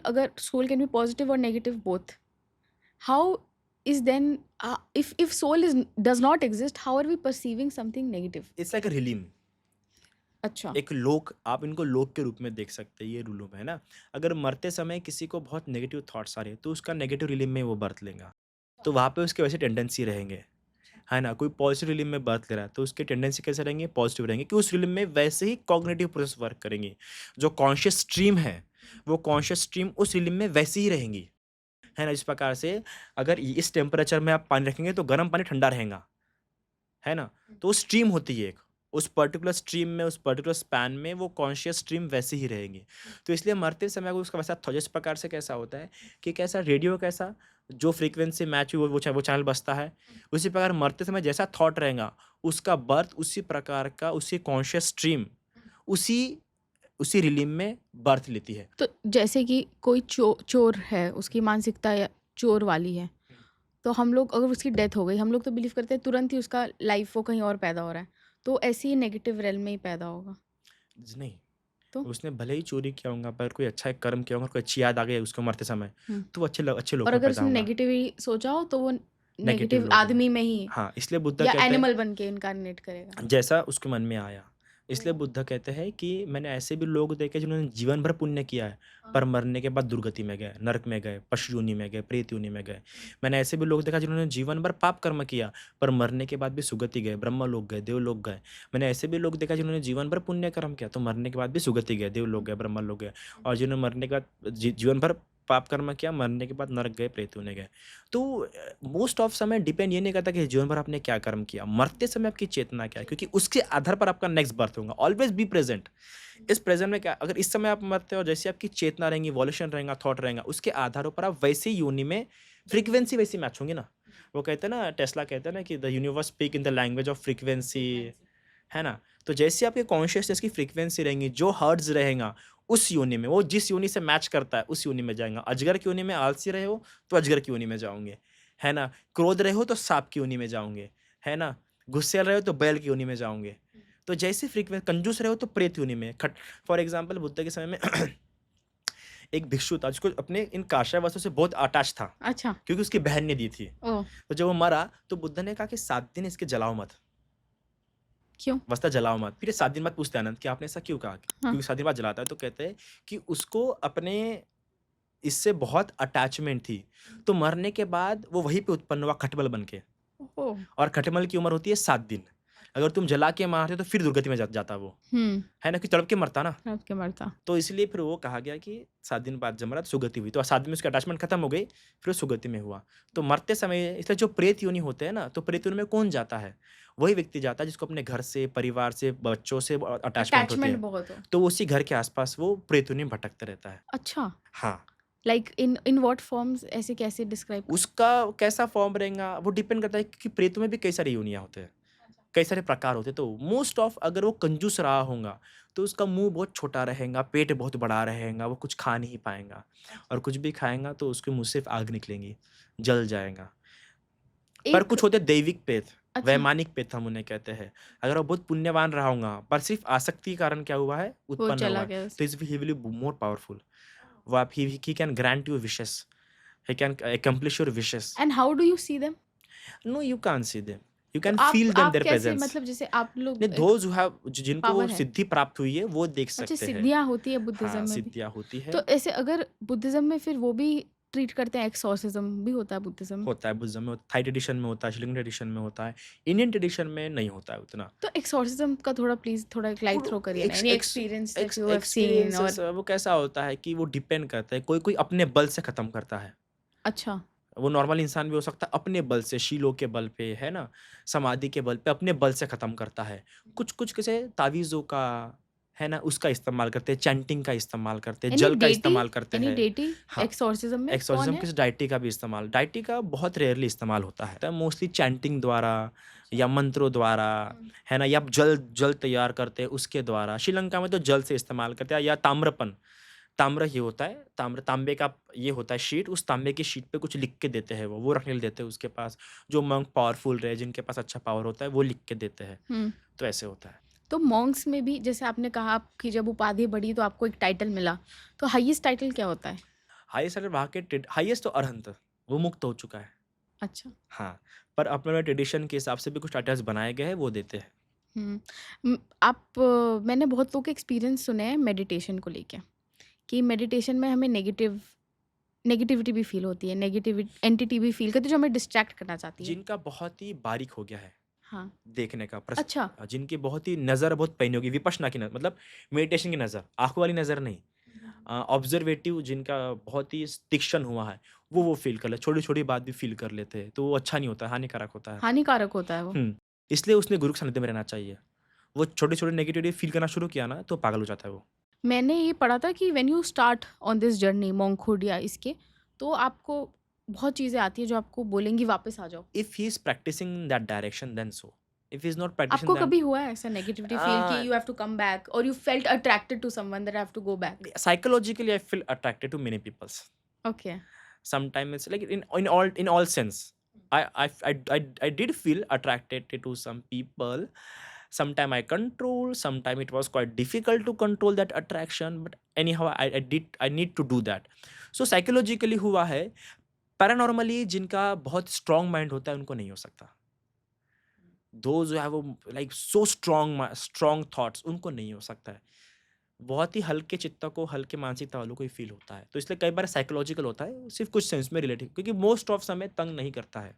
अगर सोल कैन बी पॉजिटिव और negative both, how is then if soul is does not exist, how are we perceiving something negative? It's like a realm. अच्छा, एक लोक, आप इनको लोक के रूप में देख सकते हैं, ये रूलों में है ना। अगर मरते समय किसी को बहुत नेगेटिव थॉट्स आ रहे हैं तो उसका नेगेटिव रिलीम में वो बर्थ लेगा, तो वहाँ पे उसके वैसे टेंडेंसी रहेंगे, है ना। कोई पॉजिटिव रिलीम में बर्थ ले रहा है तो उसके टेंडेंसी कैसे रहेंगे, पॉजिटिव रहेंगे, कि उस रिलीम में वैसे ही कॉग्निटिव प्रोसेस वर्क करेंगी। जो कॉन्शियस स्ट्रीम है, वो कॉन्शियस स्ट्रीम उस रिलीम में वैसी ही रहेंगी, है ना। जिस प्रकार से अगर इस टेम्परेचर में आप पानी रखेंगे तो गर्म पानी ठंडा रहेगा, है ना। तो स्ट्रीम होती है एक, उस पर्टिकुलर स्ट्रीम में, उस पर्टिकुलर स्पैन में वो कॉन्शियस स्ट्रीम वैसी ही रहेगी। तो इसलिए मरते समय अगर उसका वैसा जिस प्रकार से कैसा होता है कि कैसा रेडियो, कैसा जो फ्रीक्वेंसी मैच हुई वो चैनल बजता है, उसी प्रकार मरते समय जैसा थॉट रहेगा उसका बर्थ उसी प्रकार का, उसी कॉन्शियस स्ट्रीम उसी उसी रिलीम में बर्थ लेती है। तो जैसे कि कोई चोर है, उसकी मानसिकता या चोर वाली है, तो हम लोग अगर उसकी डेथ हो गई, हम लोग तो बिलीव करते हैं तुरंत ही उसका लाइफ वो कहीं और पैदा हो रहा है, तो ऐसे ही नेगेटिव रेल में ही पैदा होगा। नहीं, तो उसने भले ही चोरी किया होगा पर कोई अच्छा एक कर्म किया होगा, कोई अच्छी याद आ गई उसको मरते समय, तो वो अच्छे लोग और में अगर पैदा उसने होगा। नेगेटिव ही सोचा हो तो वो नेगेटिव नेगेटिव लोग में। आदमी में ही हाँ, इसलिए बुद्ध या कहते हैं एनिमल बन के इनकारनेट करेगा। जैसा उसके मन में आया। इसलिए बुद्ध कहते हैं कि मैंने ऐसे भी लोग देखे जिन्होंने जीवन भर पुण्य किया है पर मरने के बाद दुर्गति में गए, नरक में गए, पशु योनि में गए, प्रेत योनि में गए। मैंने ऐसे भी लोग देखा जिन्होंने जीवन भर पाप कर्म किया पर मरने के बाद भी सुगति गए, ब्रह्मलोक गए, देवलोक गए। मैंने ऐसे भी लोग देखा जिन्होंने जीवन भर पुण्य कर्म किया तो मरने के बाद भी सुगति गए, देवलोक गए, ब्रह्मलोक गए। और जिन्होंने मरने के बाद जीवन भर पाप कर्म किया, मरने के बाद नरक गए, प्रेत होने गए। तो मोस्ट ऑफ समय डिपेंड ये नहीं करता कि जीवन भर आपने क्या कर्म किया, मरते समय आपकी चेतना क्या है, क्योंकि उसके आधार पर आपका नेक्स्ट बर्थ होगा। Always be present. इस प्रेजेंट में क्या, अगर इस समय आप मरते हो और जैसे आपकी चेतना रहेंगी, वॉल्यूशन रहेगा, थॉट रहेगा, उसके आधारों पर आप वैसे ही योनि में फ्रीक्वेंसी वैसी मैच होंगी ना। वो कहते हैं ना, टेस्ला कहते हैं ना कि the universe speak in the language of frequency, है ना। तो जैसे आपके कॉन्शियसनेस की फ्रीक्वेंसी रहेंगी, जो हर्ट्ज रहेगा उस योनि में, वो जिस योनि से मैच करता है उस योनि में जाएगा। अजगर की योनि में आलसी रहे हो तो अजगर की योनि में जाओगे, है ना। क्रोध रहे हो तो सांप की योनि में जाओगे, है ना। गुस्सेल रहे हो तो बैल की योनि में जाओगे। तो जैसे फ्रीक्वेंसी, कंजूस रहे हो तो प्रेत योनि में। फॉर एग्जाम्पल बुद्ध के समय में एक भिक्षु था जिसको अपने इन काष्य वस्तु से बहुत अटैच था, अच्छा। क्योंकि उसकी बहन ने दी थी। ओह! तो जब वो मरा तो बुद्ध ने कहा कि 7 दिन इसके जलाओ मत, क्यों? वस्त्र जलाओ मत। फिर 7 दिन बाद पूछते हैं आनंद कि आपने ऐसा क्यों कहा, हाँ। क्योंकि 7 दिन बाद जलाता है। तो कहते हैं कि उसको अपने इससे बहुत अटैचमेंट थी, तो मरने के बाद वो वहीं पे उत्पन्न हुआ खटमल बन के। ओह! और खटमल की उम्र होती है 7 दिन। अगर तुम जला के मारते तो फिर दुर्गति में जाता वो, है ना, कि तड़प के मरता ना। रात के मरता। तो इसलिए फिर वो कहा गया कि 7 दिन बाद जब मरा तो सुगति हुई। तो 7 दिन में उसकी अटैचमेंट खत्म हो गई, फिर वो सुगति में हुआ। तो मरते समय इसलिए जो प्रेत योनि होते हैं ना, तो प्रेत योनि में कौन जाता है? वही व्यक्ति जाता है जिसको अपने घर से, परिवार से, बच्चों से अटैचमेंट होती अटैचमेंट है। बहुत हो। तो उसी घर के आसपास वो प्रेत योनि में भटकता रहता है। अच्छा, हाँ, लाइक इन व्हाट फॉर्म्स, ऐसे कैसे डिस्क्राइब कर उसका कैसा फॉर्म रहेगा वो डिपेंड करता है, क्योंकि प्रेतों में भी कई सारी योनियाँ होते हैं, कई सारे प्रकार होते हैं। तो मोस्ट ऑफ अगर वो कंजूस रहा होगा तो उसका मुंह बहुत छोटा रहेगा, पेट बहुत बड़ा रहेगा, वो कुछ खा नहीं पाएगा, और कुछ भी खाएगा तो उसके मुंह से आग निकलेंगी, जल जाएगा। पर एक कुछ होते हैं दैविक प्रेत, अच्छा, वैमानिक प्रेत हम उन्हें कहते हैं। अगर वो बहुत पुण्यवान रहा होगा पर सिर्फ आसक्ति के कारण क्या हुआ है, वो उत्पन्न हुआ चला है, गया तो इस ही विल बी मोर पावरफुल। वो आप he can grant you wishes, he can accomplish your wishes. And how do you see them? No, you can't see them. You तो can आप feel them, आप their कैसे, presence. मतलब जैसे आप लोग नहीं, एक those who have, जिनको पावर है। सिद्धि प्राप्त हुई है वो देख अच्छा, सकते हैं। सिद्धियाँ होती है बुद्धिज्म हाँ, में भी। सिद्धियाँ होती तो है। ऐसे अगर बुद्धिज्म में फिर वो भी ट्रीट करते हैं, एक्सॉर्सिज्म भी होता है बुद्धिज्म में? होता है बुद्धिज्म में, थाई ट्रेडिशन में होता है, श्रीलंकन ट्रेडिशन में होता है, इंडियन ट्रेडिशन में नहीं होता है उतना। तो एक्सॉर्सिज्म का थोड़ा प्लीज थोड़ा एक लाइट थ्रो करिए ना, any experience that you have scene. Experiences और वो कैसा होता है कि वो डिपेंड करता है, कोई कोई अपने बल से खत्म करता है। अच्छा, वो नॉर्मल इंसान भी हो सकता है, अपने बल से, शीलों के बल पे, है ना, समाधि के बल पे, अपने बल से खत्म करता है। कुछ कुछ कैसे तावीज़ों का, है ना, उसका इस्तेमाल करते हैं, चैंटिंग का इस्तेमाल करते हैं, एनी जल का डेटी, इस्तेमाल करते एनी हैं। डेटी हाँ, एक्सॉर्सिज्म में कौन एक्सोर्सिज्म है? के डाइटी का भी इस्तेमाल, डाइटी का बहुत रेयरली इस्तेमाल होता है, मोस्टली चैंटिंग द्वारा या मंत्रों द्वारा, है ना, या जल जल तैयार करते हैं उसके द्वारा। श्रीलंका में तो जल से इस्तेमाल करते हैं, या ताम्रपन, ताम्र ये होता है, तांबे का ये होता है शीट, उस तांबे की शीट पे कुछ लिख के देते हैं, वो रखने के लिए देते हैं उसके पास। जो मंक पावरफुल रहे, जिनके पास अच्छा पावर होता है, वो लिख के देते हैं। हम्म। तो ऐसे होता है। तो मॉन्क्स में भी जैसे आपने कहा आपकी जब उपाधि बढ़ी तो आपको एक टाइटल मिला, तो हाईएस्ट टाइटल क्या होता है? हाईएस्ट वहाँ के हाईएस्ट तो अरहंत, वो मुक्त हो चुका है। अच्छा। हाँ, पर अपने ट्रेडिशन के हिसाब से भी कुछ टाइटल्स बनाए गए हैं, वो देते हैं। मैंने बहुत लोग के एक्सपीरियंस सुने हैं मेडिटेशन को लेके, कि मेडिटेशन में हमें नेगेटिविटी भी फील होती है, नेगेटिव एंटिटी भी फील करती है जो हमें डिस्ट्रैक्ट करना चाहती है। जिनका बहुत ही बारीक हो गया है हाँ। देखने का अच्छा। जिनकी बहुत ही नज़र बहुत पैनी होगी, विपश्यना की नज़र, मतलब मेडिटेशन की नज़र, आंखों वाली नज़र नहीं, ऑब्जर्वेटिव, जिनका बहुत ही तीक्ष्ण हुआ है, वो फील कर ले, छोटी छोटी बात भी फील कर लेते हैं, तो वो अच्छा नहीं होता, हानिकारक होता है। हानिकारक होता है वो। इसलिए उसने गुरु के सानिध्य में रहना चाहिए। वो छोटे छोटे नेगेटिविटी फील करना शुरू किया ना तो पागल हो जाता है वो। मैंने ये पढ़ा था कि when you start on this journey monkhood या इसके, तो आपको बहुत चीज़ें आती है जो आपको बोलेंगी वापस आ जाओ। If he is practicing that direction then so, if he is not practicing आपको कभी हुआ है ऐसा नेगेटिविटी फील कि you have to come back, और you felt attracted to someone that I have to go back? Psychologically I feel attracted to many peoples. Okay. Sometimes it's like in all sense. I did feel attracted to some people. Sometime I control, sometime it was quite difficult to control that attraction, but anyhow I need to do that. So psychologically हुआ है, paranormally जिनका बहुत strong mind होता है उनको नहीं हो सकता। Those who have like so strong thoughts उनको नहीं हो सकता है। बहुत ही हल्के चित्त को, हल्के मानसिकता वालों को ही फील होता है। तो इसलिए कई बार साइकोलॉजिकल होता है, सिर्फ कुछ सेंस में रिलेटेड, क्योंकि मोस्ट ऑफ समय तंग नहीं करता है।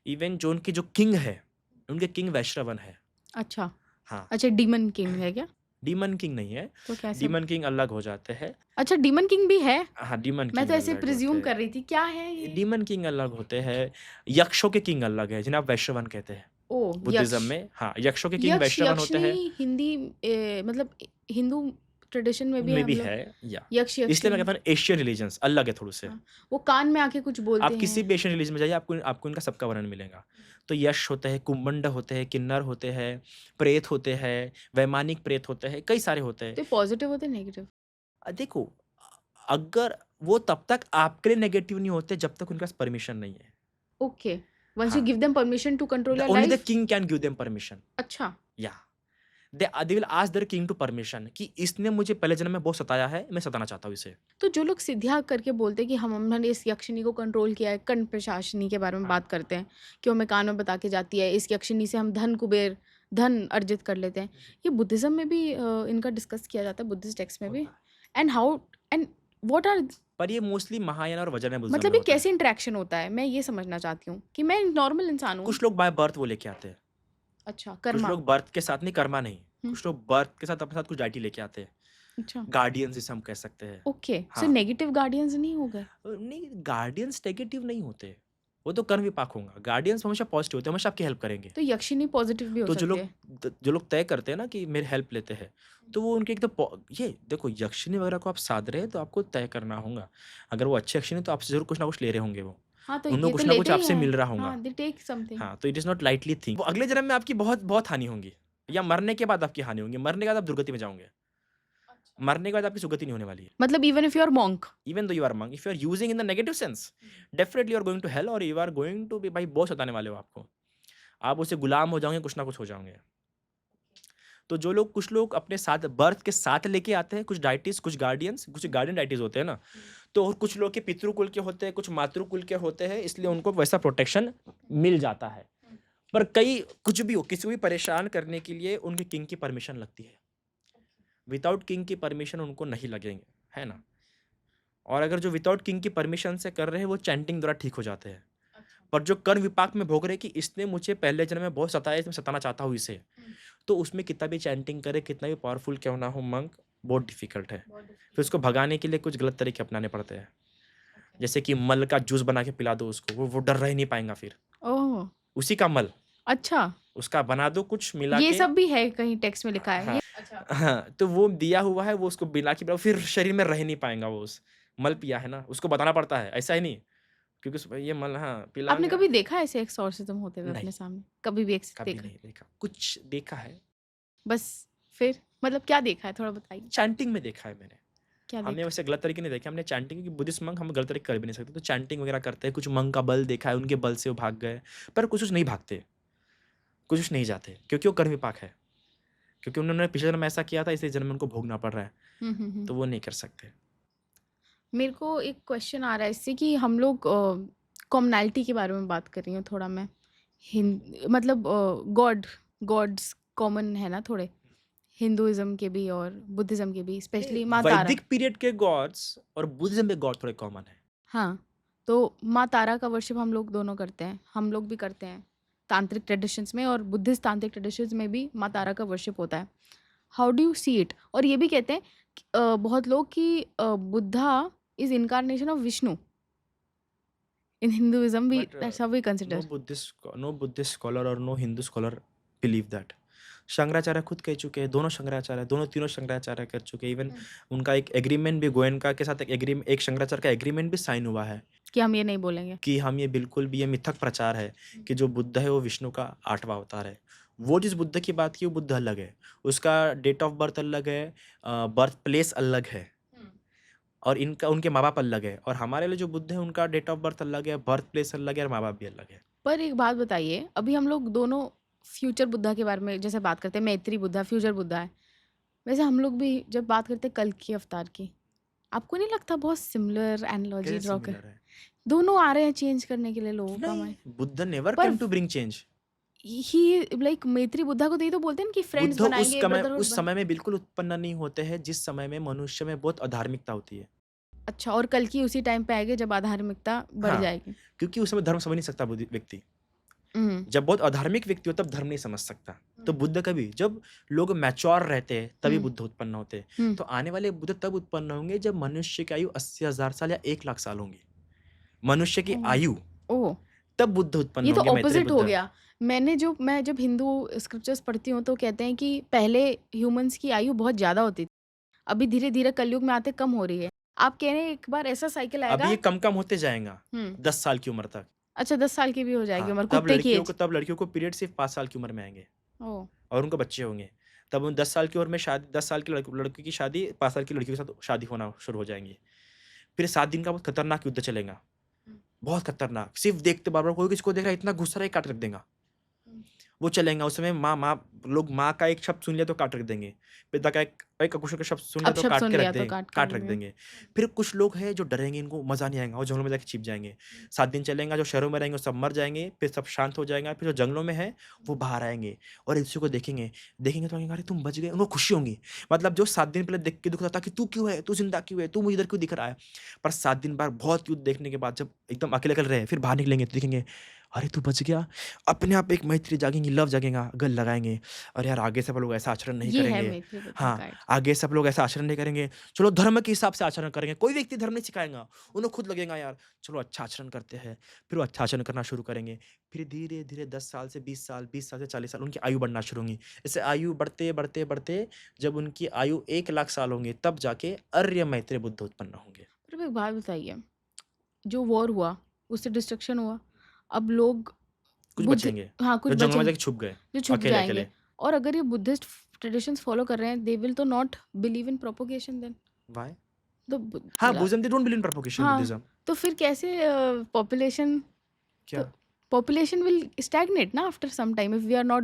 इवन जो किंग है, उनके किंग वैश्रवन है। अच्छा। हाँ, अच्छा, डीमन किंग है क्या? डीमन किंग नहीं है, तो कैसे? डीमन किंग अलग हो जाते हैं। अच्छा, डीमन किंग भी है? हाँ, डीमन मैं किंग तो ऐसे अलग होते प्रिज्यूम हैं। कर रही थी, क्या है ये? डीमन किंग अलग होते हैं, यक्षों के किंग अलग है, जिन्हें आप वैश्रवन कहते हैं। ओह, बुद्धिज्म यक्ष। में हाँ, यक्षों के किंग यक्ष, वैश्रवन होते यक्षिनी हैं। हिंदी मतलब हिंदू ट्रेडिशन में भी में हम भी लोग है या यक्ष, इसलिए मैं यक्षिनी। कहता हूँ एशियन रिलीजन्स अलग है थोड़े से। हाँ, वो कान में आके कुछ आप बोलते किसी हैं। भी एशियन रिलीजन में जाइए, आपको आपको इनका सबका वर्णन मिलेगा। तो यश होते हैं, कुंभंड होते हैं, किन्नर होते हैं, प्रेत होते हैं, वैमानिक प्रेत होते हैं, कई सारे होते हैं। तो पॉजिटिव होते नेगेटिव? देखो, अगर वो तब तक आपके लिए नेगेटिव नहीं होते जब तक उनके पास परमिशन नहीं है। ओके, वंस यू हाँ, give them permission to control your only the life. King can give them permission. अच्छा, yeah they will ask their king to permission कि इसने मुझे पहले जन्म में बहुत सताया है, मैं सताना चाहता हूँ इसे। तो जो लोग सिद्धियाँ करके बोलते हैं कि हमने इस यक्षिनी को कंट्रोल किया है, कर्ण प्रशासिनी के बारे में हाँ। बात करते हैं कि वो हमें कान में बता के जाती है, इस यक्षिनी से हम धन कुबेर धन अर्जित कर लेते हैं। ये बुद्धिज्म में भी इनका डिस्कस किया जाता है, बुद्धिस्ट टेक्स्ट में भी। And how and what are, पर ये मोस्टली महायान और वज्रनयन बुद्धिज्म मतलब में ये होता है। कैसे इंटरेक्शन होता है, मैं ये समझना चाहती हूँ कि मैं नॉर्मल इंसान हूँ। कुछ लोग बाय बर्थ वो लेके आते हैं, अच्छा, कुछ कर्मा। लोग बर्थ के साथ नहीं, कर्मा नहीं, कुछ लोग बर्थ के साथ अपने साथ कुछ डाइटी लेके आते हैं, अच्छा, गार्डियंस जिसे हम कह सकते हैं। ओके, सो हाँ। नेगेटिव गार्डियंस नहीं हो गए? नहीं, गार्डियंस नेगेटिव नहीं होते, वो तो कर्म विपाक होगा। गार्डियंस हमेशा पॉजिटिव होते हैं, हमेशा आपकी हेल्प करेंगे। तो यक्षिनी पॉजिटिव भी हो तो जो सकती लोग है? जो लोग तय करते हैं ना कि मेरी हेल्प लेते हैं, तो वो उनके एकदम ये देखो, यक्षिनी वगैरह को आप साध रहे हैं तो आपको तय करना होगा। अगर वो अच्छे यक्षिनी तो आपसे जरूर कुछ ना कुछ ले रहे होंगे वो, हाँ, तो उनको ये तो कुछ ना कुछ लेते ही आपसे हैं। मिल रहा होगा। हाँ, दे टेक समथिंग। हाँ, तो it is not lightly thing. वो अगले जन्म में आपकी बहुत बहुत हानि होंगी, या मरने के बाद आपकी हानि होगी, मरने के बाद आप दुर्गति में जाओगे, मरने के बाद आपकी सुगति नहीं होने वाली है। मतलब even if you are monk? Even though you are monk, if you are using in the negative sense, definitely you are going to hell, और you are going to be, भाई बहुत सताने वाले हो आपको, आप उसे गुलाम हो जाओगे, कुछ ना कुछ हो जाओगे। तो जो लोग, कुछ लोग अपने साथ बर्थ के साथ लेके आते हैं, कुछ डाइटिस, कुछ गार्डियंस, कुछ गार्डियन डाइटिस होते हैं ना, तो और कुछ लोग के पितृकुल के होते हैं, कुछ मातृकुल के होते हैं, इसलिए उनको वैसा प्रोटेक्शन मिल जाता है। पर कई कुछ भी हो, किसी को भी परेशान करने के लिए उनके किंग की परमिशन लगती है, विदाउट किंग की परमिशन उनको नहीं लगेंगे, है ना। और अगर जो विदाउट किंग की परमिशन से कर रहे हैं वो चैंटिंग द्वारा ठीक हो जाते हैं। पर जो कर्म विपाक में भोग रहे कि इसने मुझे पहले जन्म में बहुत सताया, मैं सताना चाहता हूँ इसे, तो उसमें कितना भी चैंटिंग करे, कितना भी पावरफुल क्यों ना हो मंक, बहुत डिफिकल्ट है। फिर उसको भगाने के लिए कुछ गलत तरीके अपनाने पड़ते हैं, जैसे कि मल का जूस बना के पिला दो उसको, वो डर रह नहीं पाएगा फिर, ओह, उसी का मल अच्छा, उसका बना दो कुछ मिला ये के। सब भी है कहीं टेक्स्ट में लिखा है हाँ, ये? अच्छा, हाँ, तो वो दिया हुआ है, वो उसको मिला के पिलाओ, फिर शरीर में रह नहीं पाएगा वो, उस मल पिया है ना, उसको बताना पड़ता है, ऐसा ही नहीं, क्योंकि ये मल हाँ आपने पिलाएंगे। कभी देखा ऐसे एक्सोर्सिज्म होते हुए नहीं, अपने सामने? कभी भी कभी देखा? नहीं देखा, कुछ देखा है, बस, फिर मतलब क्या देखा है, थोड़ा बताइए। चैंटिंग में देखा है मैंने। क्या हमने देखा? वैसे गलत तरीके नहीं देखे, हमने चैंटिंग, क्योंकि बुद्धिस्ट मंक हम गलत तरीके कर भी नहीं सकते, तो चैंटिंग वगैरह करते हैं। कुछ मंक का बल देखा है, उनके बल से वो भाग गए, पर कुछ नहीं भागते, कुछ नहीं जाते, क्योंकि वो कर्म विपाक है, क्योंकि उन्होंने पिछले जन्म में ऐसा किया था, इसलिए जन्म में उनको भोगना पड़ रहा है, तो वो नहीं कर सकते। मेरे को एक क्वेश्चन आ रहा है इससे कि हम लोग कॉमनैलिटी के बारे में बात कर रही हूँ थोड़ा मैं। मतलब गॉड्स कॉमन है ना थोड़े, हिंदुइज्म के भी और बुद्धिज्म के भी, स्पेशली माँ तारा। वैदिक पीरियड के गॉड्स और बुद्धिज्म के गॉड थोड़े कॉमन है। हाँ, तो माँ तारा का वर्शिप हम लोग दोनों करते हैं, हम लोग भी करते हैं तांत्रिक ट्रेडिशंस में, और बुद्धिस्ट तांत्रिक ट्रेडिशंस में भी माँ तारा का वर्शिप होता है। How do you see it? और ये भी कहते हैं बहुत लोग कि Buddha is incarnation of Vishnu. In Hinduism भी that's how we consider. No Buddhist scholar और no Hindu scholar believe that. Shankaracharya खुद कह चुके हैं, दोनों शंकराचार्य, दोनों तीनों शंकराचार्य कर चुके हैं। इवन उनका एक एग्रीमेंट भी गोयनका के साथ, एक शंकराचार्य का एग्रीमेंट भी साइन हुआ है कि हम ये नहीं बोलेंगे कि हम ये बिल्कुल भी, ये मिथक प्रचार है कि जो बुद्ध है वो विष्णु का 8वां अवतार है। वो जिस बुद्ध की बात की वो बुद्ध अलग है, उसका डेट ऑफ बर्थ अलग है, बर्थ प्लेस अलग है, और इनका उनके माँ बाप अलग है। और हमारे लिए जो बुद्ध है उनका डेट ऑफ बर्थ अलग है, बर्थ प्लेस अलग है, और माँ बाप भी अलग है। पर एक बात बताइए, अभी हम लोग दोनों फ्यूचर बुद्धा के बारे में जैसे बात करते हैं, मैत्री बुद्धा फ्यूचर बुद्धा है, वैसे हम लोग भी जब बात करते हैं कल की अवतार की, आपको नहीं लगता बहुत सिमिलर एनालॉजी कैसे ड्रॉ कर? सिमिलर है? दोनों आ रहे हैं चेंज करने के लिए लोगों का नहीं, माइंड। बुद्ध नेवर पर came to bring change. He like Maitreya Buddha को तो ये तो बोलते हैं ना कि फ्रेंड्स बुद्ध बनाएंगे, ब्रदरहुड उस समय में बिल्कुल उत्पन्न नहीं होते हैं जिस समय में मनुष्य में बहुत अधार्मिकता होती है। अच्छा, और कल की उसी टाइम पे आएंगे जब आधार्मिकता बढ़ हाँ, जाएगी। क्योंकि उस समय धर्म समझ नहीं सकता व्यक्ति, हम्म जब बहुत अधार्मिक व्यक्ति हो तब धर्म नहीं समझ सकता। तो हम्म बुद्ध कभी जब लोग मैच्योर रहते हैं तभी हम्म बुद्ध उत्पन्न होते हैं। हम्म, तो आने वाले बुद्ध तब उत्पन्न होंगे जब मनुष्य की आयु 80,000 साल या 1 लाख साल होंगी। मनुष्य की ओह आयु ओह, तब बुद्ध उत्पन्न ये तो होंगे, मैत्रेय ऑपोजिट हो बुद्ध। गया। मैं जब हिंदू स्क्रिप्चर्स पढ़ती हूँ तो कहते हैं कि पहले ह्यूमंस की आयु बहुत ज्यादा होती थी, अभी धीरे धीरे कलयुग में आते कम हो रही है। आप कह रहे हैं एक बार ऐसा साइकिल अभी ये आएगा? कम कम होते जाएगा हम्म 10 साल की उम्र तक। अच्छा, 10 साल की भी हो जाएगी हाँ, उम्र, कुत्ते की एज। तब लड़कियों को पीरियड सिर्फ 5 साल की उम्र में आएंगे ओह और उनको बच्चे होंगे। तब उन 10 साल की उम्र में शादी, 10 साल की लड़की की शादी 5 साल की लड़की के साथ शादी होना शुरू हो जाएंगी। फिर 7 दिन का बहुत खतरनाक युद्ध चलेगा, हम्म, बहुत खतरनाक। सिर्फ देखते बार बार कोई किसको देख रहा है, इतना गुस्सा है काट रख देगा। हम्म, वो चलेगा उस समय। माँ माँ लोग माँ का एक शब्द सुन लिया तो काट रख देंगे। पिता का एक अकुशल का शब्द सुन लिया तो अपशब्द काट सुन के रख लिया तो देंगे, काट के काट रख रख दिया। देंगे। फिर कुछ लोग हैं जो डरेंगे, इनको मजा नहीं आएगा, वो जंगलों में जाके छिप जाएंगे। 7 दिन चलेगा, जो शहरों में रहेंगे वो सब मर जाएंगे, फिर सब शांत हो जाएगा। फिर जो जंगलों में है वो बाहर आएंगे और एक दूसरे को देखेंगे। देखेंगे तो कहेंगे अरे तुम बच गए, उनको खुशी होंगी। मतलब जो 7 दिन पहले देख के दुख रहा था कि तू क्यों है, तू जिंदा क्यों है, तू मुझे इधर क्यों दिख रहा है, पर 7 दिन बाद बहुत युद्ध देखने के बाद जब एकदम अकेले अकेले रहे, फिर बाहर निकलेंगे तो देखेंगे अरे तू बच गया। अपने आप एक मैत्री जागेंगी, लव जगेगा, गल लगाएंगे। और यार आगे सब लोग ऐसा आचरण नहीं ये है करेंगे। मैत्री बुद्धा हाँ, का एक। आगे सब लोग ऐसा आचरण नहीं करेंगे। चलो धर्म के हिसाब से आचरण करेंगे। कोई व्यक्ति धर्म नहीं सिखाएगा, उन्हें खुद लगेगा यार चलो अच्छा आचरण करते हैं। फिर वो अच्छा आचरण करना शुरू करेंगे। फिर धीरे धीरे 10 साल से 20 साल, 20 साल से 40 साल उनकी आयु बढ़ना शुरू होंगी। ऐसे आयु बढ़ते बढ़ते बढ़ते जब उनकी आयु 1 लाख साल होंगे तब जाके आर्य मैत्रेय बुद्ध उत्पन्न होंगे। पर एक बात बताइए, जो वॉर हुआ उससे डिस्ट्रक्शन हुआ, अब लोग कुछ बुद्ध, बचेंगे हाँ कुछ जो जंगलों में बचेंगे जाके छुप गए जो छुप अकेले जाएंगे। अकेले। और अगर ये बुद्धिस्ट ट्रेडिशंस फॉलो कर रहे हैं, दे विल तो not believe in propagation then. Why? तो हाँ, Buddhism they don't believe in propagation हाँ, बुद्धिज्म। तो फिर कैसे पॉपुलेशन, तो क्या? पॉपुलेशन विल स्टैग्नेट ना after some time if we are not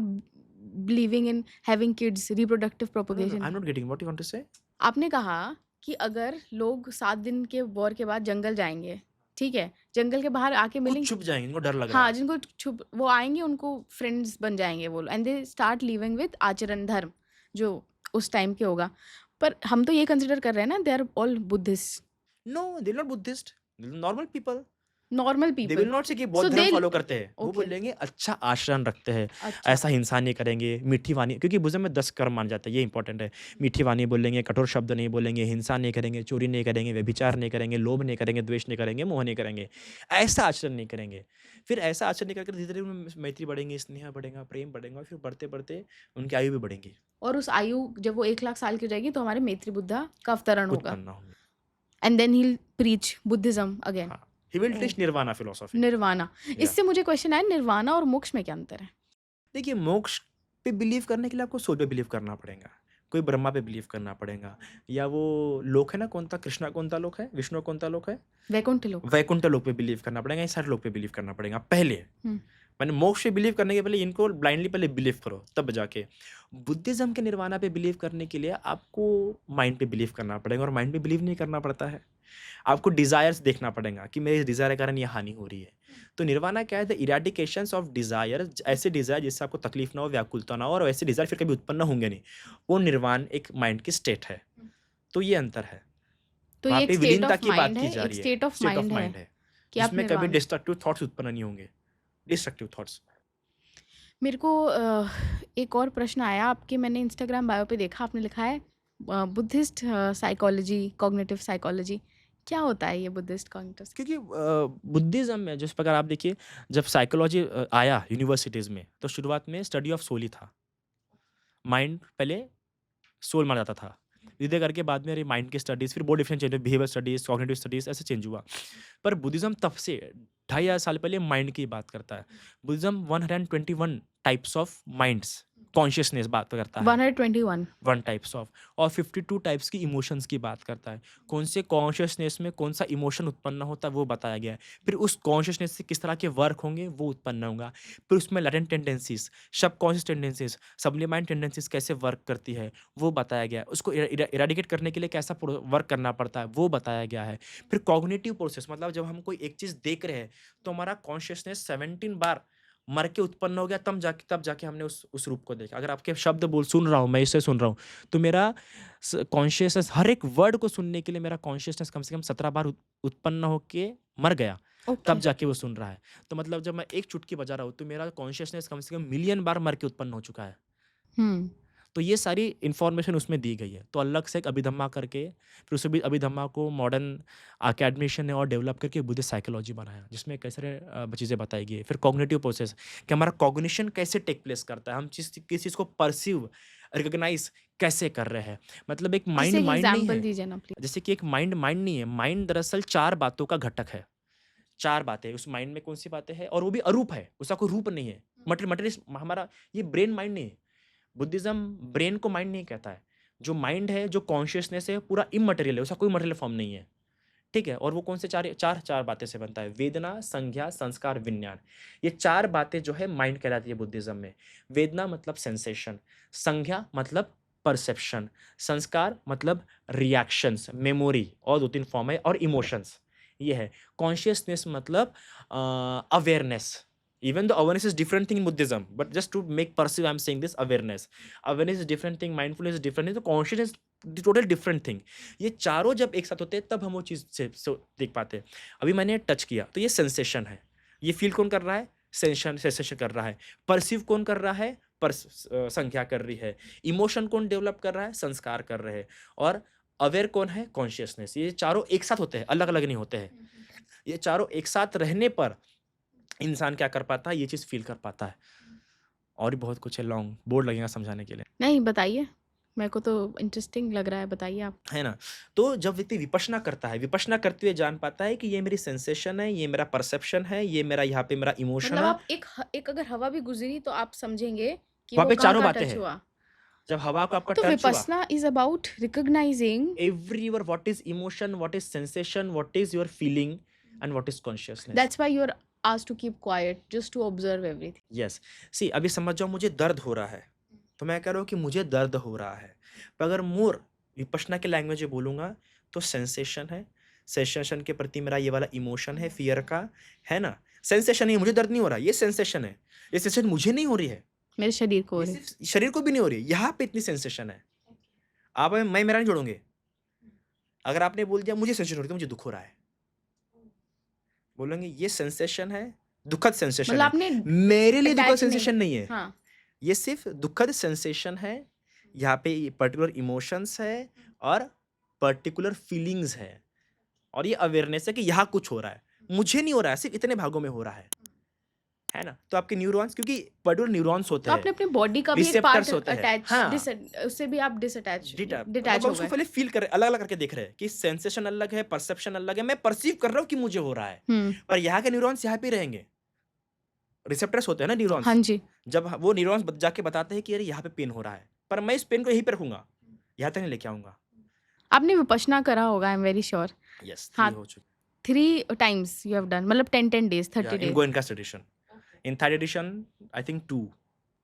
believing in having kids, reproductive no no, propagation. I am not getting what you want to say. आपने कहा कि अगर लोग 7 दिन के वॉर के बाद जंगल जाएंगे, ठीक है, जंगल के बाहर आके कुछ मिलेंगे। छुप जाएंगे, इनको डर लग रहा हाँ, है। जिनको छुप वो आएंगे, उनको फ्रेंड्स बन जाएंगे वो, and they start living with आचरण धर्म जो उस टाइम के होगा। पर हम तो ये कंसिडर कर रहे हैं ना, they are all Buddhist, no, they are not Buddhist, normal people. Normal they will people. Not say कि सो बौद्ध धर्म दे, फॉलो करते हैं। वो ओके, बोलेंगे अच्छा आचरण रखते हैं, अच्छा, ऐसा हिंसा नहीं करेंगे, मीठी वाणी, क्योंकि बुद्धिज्म में 10 कर्म मान जाता है, ये इंपॉर्टेंट है। मीठी वाणी बोलेंगे, कठोर शब्द नहीं बोलेंगे, हिंसा नहीं करेंगे, चोरी नहीं करेंगे, व्यभिचार नहीं करेंगे, लोभ नहीं करेंगे, द्वेष नहीं करेंगे, मोह नहीं करेंगे। ऐसा आचरण नहीं करेंगे। फिर ऐसा आचरण नहीं करके धीरे धीरे उनमें मैत्री बढ़ेंगे, स्नेह बढ़ेगा, प्रेम बढ़ेगा, और फिर बढ़ते बढ़ते उनकी आयु भी बढ़ेगी, और उस आयु जब वो 1 लाख साल की हो जाएगी तो हमारे मैत्री बुद्धा का अवतरण होगा, उत्पन्न होंगे। And then he preach Buddhism again. हाँ, he will teach nirvana philosophy. Nirvana. Yeah इससे मुझे क्वेश्चन आया, निर्वाणा और मोक्ष में क्या अंतर है? देखिए, मोक्ष पे बिलीव करने के लिए आपको सोल पे बिलीव करना पड़ेगा, कोई ब्रह्मा पे बिलीव करना पड़ेगा, या वो लोक है ना, कौन सा कृष्णा, कौन सा लोक है, विष्णु कौन सा लोक है, वैकुंठ लोक। वैकुंठ लोक पे बिलीव करना पड़ेगा, ये सारे लोक पे बिलीव करना पड़ेगा पहले। हम्म मैंने मोक्ष पे बिलीव करने के पहले इनको ब्लाइंडली पहले बिलीव करो, तब जाके बुद्धिज्म के निर्वाणा पे बिलीव करने के लिए आपको माइंड पे बिलीव करना पड़ेगा, और माइंड पे बिलीव नहीं करना पड़ता है। आपको डिजायर्स देखना पड़ेगा कि मेरे डिजायर के कारण ये हानि हो रही है। तो निर्वाणा क्या है? द इराडिकेशन ऑफ डिजायर, ऐसे डिजायर जिससे आपको तकलीफ ना हो, व्याकुलता ना हो, और ऐसे डिजायर फिर कभी उत्पन्न होंगे नहीं। वो निर्वाण एक माइंड की स्टेट है। तो ये अंतर है। तो वहां ये पे एक स्टेट विलीनता ऑफ की बात माइंड की है, जा एक रही है, state of state of mind है माइंड है, कि आप जिसमें कभी निर्वाण। डिस्ट्रक्टिव थॉट्स उत्पन्न नहीं होंगे, डिस्ट्रक्टिव थॉट्स। मेरे को एक और प्रश्न आया आपके, मैंने इंस्टाग्राम बायो पे देखा, आपने लिखा है बुद्धिस्ट साइकोलॉजी, कॉग्निटिव साइकोलॉजी। क्या होता है ये बुद्धिस्ट कॉग्निटिव? क्योंकि बुद्धिज्म में जिस प्रकार आप देखिए, जब साइकोलॉजी आया यूनिवर्सिटीज में, तो शुरुआत में स्टडी ऑफ सोल ही था। माइंड पहले सोल माना जाता था, धीरे करके बाद में माइंड की स्टडीज, फिर बहुत डिफरेंट चेंज हुए, बिहेवियर स्टडीज, कॉग्निटिव स्टडीज, ऐसे चेंज हुआ। पर बुद्धिज्म तब से 2,500 साल पहले माइंड की बात करता है। Buddhism 121 types of minds, consciousness बात करता है, 121। 1 टाइप्स ऑफ, और 52 टाइप्स की इमोशंस की बात करता है। कौन से कॉन्शियसनेस में कौन सा इमोशन उत्पन्न होता है वो बताया गया है। फिर उस कॉन्शियसनेस से किस तरह के वर्क होंगे वो उत्पन्न होगा। फिर उसमें latent tendencies, subconscious tendencies, subliminal tendencies कैसे वर्क करती है वो बताया गया है। उसको इराडिकेट करने के लिए कैसा वर्क करना पड़ता है वो बताया गया है। फिर कॉग्निटिव प्रोसेस, मतलब जब हम कोई एक चीज़ देख रहे हैं तो हमारा कॉन्शियसनेस 17 बार मर के उत्पन्न हो गया, तब जाके हमने उस रूप को देखा। अगर आपके शब्द बोल सुन रहा हूँ, मैं इसे सुन रहा हूँ, तो मेरा कॉन्शियसनेस, हर एक वर्ड को सुनने के लिए मेरा कॉन्शियसनेस कम से कम 17 बार उत्पन्न होके मर गया, ओके। तब जाके वो सुन रहा है। तो मतलब जब मैं एक चुटकी बजा रहा हूँ, तो मेरा कॉन्शियसनेस कम से कम मिलियन बार मर के उत्पन्न हो चुका है। हुँ। तो ये सारी इन्फॉर्मेशन उसमें दी गई है। तो अलग से एक अभिधम्मा करके, फिर उस अभिधम्मा को मॉडर्न अकेडमिशियन ने और डेवलप करके बुद्धिस्ट साइकोलॉजी बनाया, जिसमें कई सारे चीज़ें बताई गई है। फिर कॉग्निटिव प्रोसेस, कि हमारा कॉग्निशन कैसे टेक प्लेस करता है, हम किस चीज़ को परसीव, रिकॉग्नाइज कैसे कर रहे हैं। मतलब एक जैसे माइंड माइंड नहीं एग्ज़ाम्पल है। दीजिए ना प्लीज़। जैसे कि एक माइंड माइंड नहीं है, माइंड दरअसल 4 बातों का घटक है। 4 बातें, उस माइंड में कौन-सी बातें हैं, और वो भी अरूप है, उसका कोई रूप नहीं है। मटेरियलिस्ट हमारा ये ब्रेन माइंड नहीं है। बुद्धिज़्म ब्रेन को माइंड नहीं कहता है। जो माइंड है, जो कॉन्शियसनेस है, पूरा इमैटेरियल है, उसका कोई मटेरियल फॉर्म नहीं है। ठीक है? और वो कौन से 4 बातें से बनता है? वेदना, संज्ञा, संस्कार, विज्ञान। ये 4 बातें जो है माइंड कहलाती है बुद्धिज़्म में। वेदना मतलब सेंसेशन, संज्ञा मतलब परसेप्शन, संस्कार मतलब रिएक्शंस, मेमोरी, और 2-3 फॉर्म है, और इमोशंस, ये है। कॉन्शियसनेस मतलब awareness. Even though awareness is different thing in Buddhism, but just to make perceive, I'm saying this awareness. Awareness is different thing, mindfulness is different thing, तो consciousness is total different thing. ये चारों जब एक साथ होते हैं, तब हम वो चीज़ से देख पाते हैं। अभी मैंने टच किया, तो ये सेंसेशन है। ये फील कौन कर रहा है? सेंसेशन कर रहा है। परसीव कौन कर रहा है? संज्ञा कर रही है। इमोशन कौन डेवलप कर रहा है? संस्कार कर रहे हैं। और अवेयर कौन है? कॉन्शियसनेस। ये चारों एक साथ होते हैं, अलग अलग नहीं होते हैं। ये चारों एक साथ रहने पर इंसान क्या कर पाता है? ये चीज़ फ़ील कर पाता है। और भी बहुत कुछ है, लॉन्ग बोर्ड लगेगा समझाने के लिए, नहीं, बताइए। मेरे को तो इंटरेस्टिंग लग रहा है, बताइए आप। है ना? तो जब व्यक्ति विपश्यना करता है, विपश्यना करते हुए जान पाता है कि ये मेरी सेंसेशन है, ये मेरा परसेप्शन है, ये मेरा यहाँ पे मेरा इमोशन मतलब है। आप एक अगर हवा भी गुज़री तो आप समझेंगे कि वहाँ वो पे चारों कहाँ-कहाँ बातें टच हैं। हुआ। जब हवा को आपका तो टच हुआ, Vipassana is about recognizing. Everywhere what is emotion, what is sensation, what is your feeling, and what is consciousness. That's why you are asked to keep quiet just to observe everything. Yes. See अभी समझ जाओ मुझे दर्द हो रहा है, तो मैं कह रहा हूँ कि मुझे दर्द हो रहा है। पर अगर मोर विपश्यना के लैंग्वेज में बोलूँगा, तो सेंसेशन है। सेंसेशन के प्रति मेरा ये वाला इमोशन है, फ़ियर का, है ना? सेंसेशन नहीं, मुझे दर्द नहीं हो रहा, ये सेंसेशन है। ये सेंसेशन मुझे नहीं हो रही है, मेरे शरीर को हो ये रही। सिर्फ़ शरीर को भी नहीं हो रही है, यहाँ पे इतनी सेंसेशन है। आप मैं मेरा नहीं जोड़ोगे। अगर आपने बोल दिया मुझे सेंसेशन हो रही है, तो मुझे दुःख हो रहा है। बोलेंगे ये सेंसेशन है, दुखद सेंसेशन मतलब है। आपने मेरे लिए दुखद अटैच नहीं। सेंसेशन नहीं है। हाँ। ये सिर्फ़ दुखद सेंसेशन है, यहाँ पे ये पर्टिकुलर इमोशंस है, और पर्टिकुलर फीलिंग्स है, और ये अवेयरनेस है कि यहाँ कुछ हो रहा है। मुझे नहीं हो रहा है, सिर्फ़ इतने भागों में हो रहा है ना? तो आपके न्यूरॉन्स, क्योंकि पर्टिकुलर न्यूरॉन्स होते तो हैं, आपने अपनी बॉडी का भी एक पार्ट रिसेप्टर्स होते हैं। अटैच हाँ, उससे भी आप डिसअटैच डिटैच डिटैच अब हो उसको गए। पहले फ़ील कर अलग-अलग करके देख रहे हैं कि सेंसेशन अलग है, परसेप्शन अलग है। मैं परसीव कर रहा हूँ कि मुझे हो रहा है, हुँ। पर यहाँ के न्यूरॉन्स यहाँ पे ही रहेंगे। रिसेप्टर्स होते हैं ना न्यूरॉन्स, हाँ जी। जब वो न्यूरॉन्स जाके बताते हैं कि अरे यहाँ पे पेन हो रहा है, पर मैं इस पेन को यहीं पे रखूँगा, यहाँ तक नहीं लेके आऊँगा। आपने विपश्यना करा होगा, I am very sure. Yes, 3 हाँ, हो चुके। 3 टाइम्स यू हैव डन, मतलब 10 डेज़, 30 या इन डेज़। गोएनकास्ट edition, in third edition I think 2,